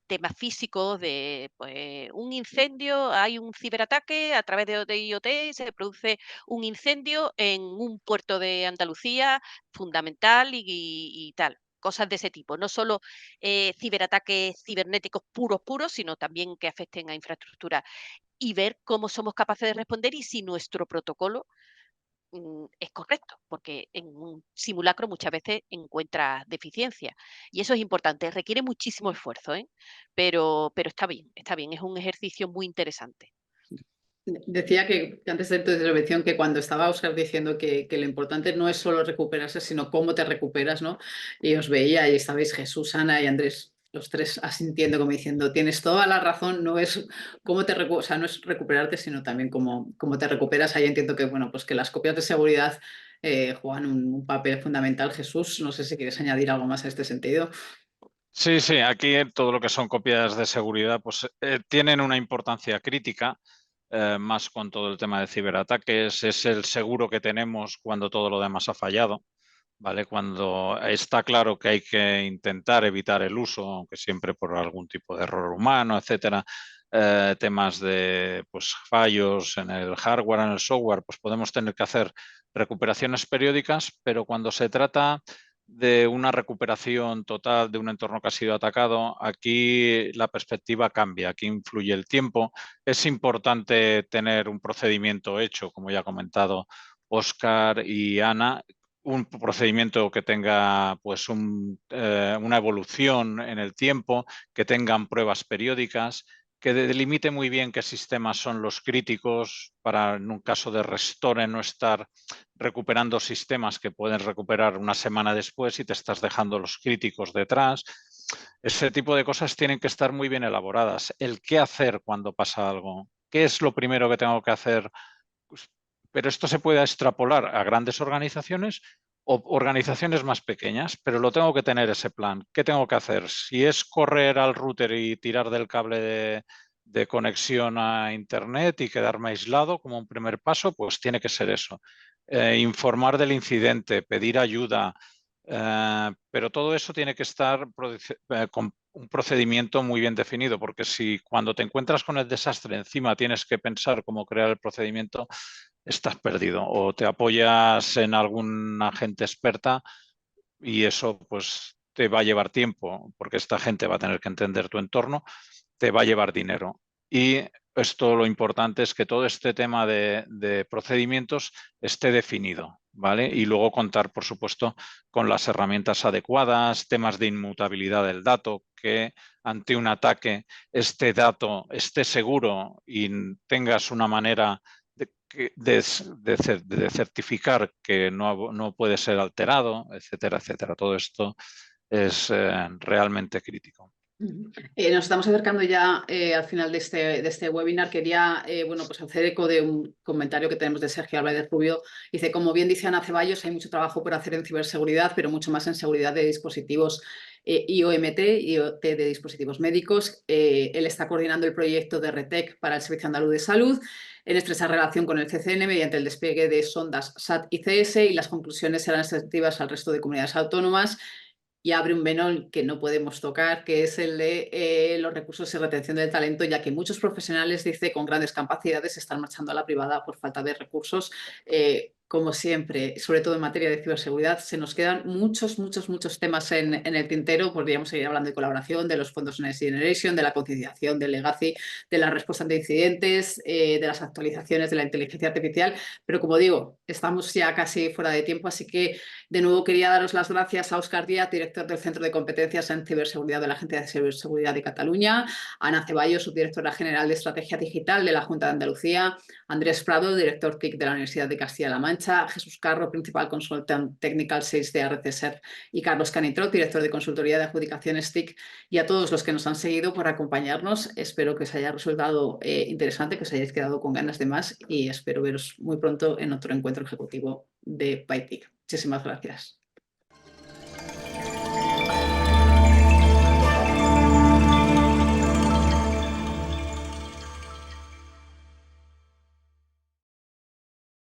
temas físicos de pues, un incendio, hay un ciberataque a través de IoT, se produce un incendio en un puerto de Andalucía fundamental y tal. Cosas de ese tipo, no solo ciberataques cibernéticos puros, sino también que afecten a infraestructura y ver cómo somos capaces de responder y si nuestro protocolo es correcto, porque en un simulacro muchas veces encuentras deficiencias. Y eso es importante, requiere muchísimo esfuerzo, ¿eh? Pero está bien, es un ejercicio muy interesante.
Decía que antes de tu intervención que cuando estaba Óscar diciendo que lo importante no es solo recuperarse, sino cómo te recuperas, ¿no? Y os veía y estabais Jesús, Ana y Andrés, los tres asintiendo como diciendo, tienes toda la razón, no es cómo te o sea, no es recuperarte, sino también cómo te recuperas. Ahí entiendo que, bueno, pues que las copias de seguridad juegan un papel fundamental. Jesús, no sé si quieres añadir algo más a este sentido.
Sí, sí, aquí todo lo que son copias de seguridad pues tienen una importancia crítica, más con todo el tema de ciberataques. Es el seguro que tenemos cuando todo lo demás ha fallado, ¿vale? Cuando está claro que hay que intentar evitar el uso, aunque siempre por algún tipo de error humano, etcétera, temas de pues, fallos en el hardware, en el software, pues podemos tener que hacer recuperaciones periódicas, pero cuando se trata de una recuperación total de un entorno que ha sido atacado, aquí la perspectiva cambia, aquí influye el tiempo. Es importante tener un procedimiento hecho, como ya ha comentado Óscar y Ana, un procedimiento que tenga pues una evolución en el tiempo, que tengan pruebas periódicas, que delimite muy bien qué sistemas son los críticos para, en un caso de restore, no estar recuperando sistemas que pueden recuperar una semana después y te estás dejando los críticos detrás. Ese tipo de cosas tienen que estar muy bien elaboradas. El qué hacer cuando pasa algo. ¿Qué es lo primero que tengo que hacer? Pues, pero esto se puede extrapolar a grandes organizaciones o organizaciones más pequeñas, pero lo tengo que tener ese plan. ¿Qué tengo que hacer? Si es correr al router y tirar del cable de conexión a Internet y quedarme aislado como un primer paso, pues tiene que ser eso. Informar del incidente, pedir ayuda, pero todo eso tiene que estar con un procedimiento muy bien definido, porque si cuando te encuentras con el desastre encima tienes que pensar cómo crear el procedimiento, estás perdido. O te apoyas en alguna gente experta y eso pues te va a llevar tiempo, porque esta gente va a tener que entender tu entorno, te va a llevar dinero. Y esto lo importante es que todo este tema de procedimientos esté definido, ¿vale? Y luego contar, por supuesto, con las herramientas adecuadas, temas de inmutabilidad del dato, que ante un ataque este dato esté seguro y tengas una manera de certificar que no puede ser alterado, etcétera, etcétera. Todo esto es realmente crítico.
Nos estamos acercando ya al final de este webinar. Quería bueno, pues hacer eco de un comentario que tenemos de Sergio Álvarez Rubio. Dice, como bien dice Ana Ceballos, hay mucho trabajo por hacer en ciberseguridad, pero mucho más en seguridad de dispositivos IoT de dispositivos médicos. Él está coordinando el proyecto de RETEC para el Servicio Andaluz de Salud en estrecha relación con el CCN mediante el despliegue de sondas SAT y CS, y las conclusiones serán extensibles al resto de comunidades autónomas. Y abre un melón que no podemos tocar, que es el de los recursos y retención del talento, ya que muchos profesionales, dice, con grandes capacidades están marchando a la privada por falta de recursos. Como siempre, sobre todo en materia de ciberseguridad, se nos quedan muchos temas en el tintero. Podríamos seguir hablando de colaboración, de los fondos Next Generation, de la concienciación, del legacy, de la respuesta ante incidentes, de las actualizaciones de la inteligencia artificial. Pero como digo, estamos ya casi fuera de tiempo, así que de nuevo quería daros las gracias a Óscar Díaz, director del Centro de Competencias en Ciberseguridad de la Agencia de Ciberseguridad de Cataluña, Ana Ceballos, subdirectora general de Estrategia Digital de la Junta de Andalucía, Andrés Prado, director TIC de la Universidad de Castilla-La Mancha, Jesús Carro, principal consultant technical sales de RCSER, y Carlos Canitrot, director de consultoría de adjudicaciones TIC, y a todos los que nos han seguido por acompañarnos. Espero que os haya resultado interesante, que os hayáis quedado con ganas de más, y espero veros muy pronto en otro encuentro ejecutivo de PyTIC. Muchísimas gracias.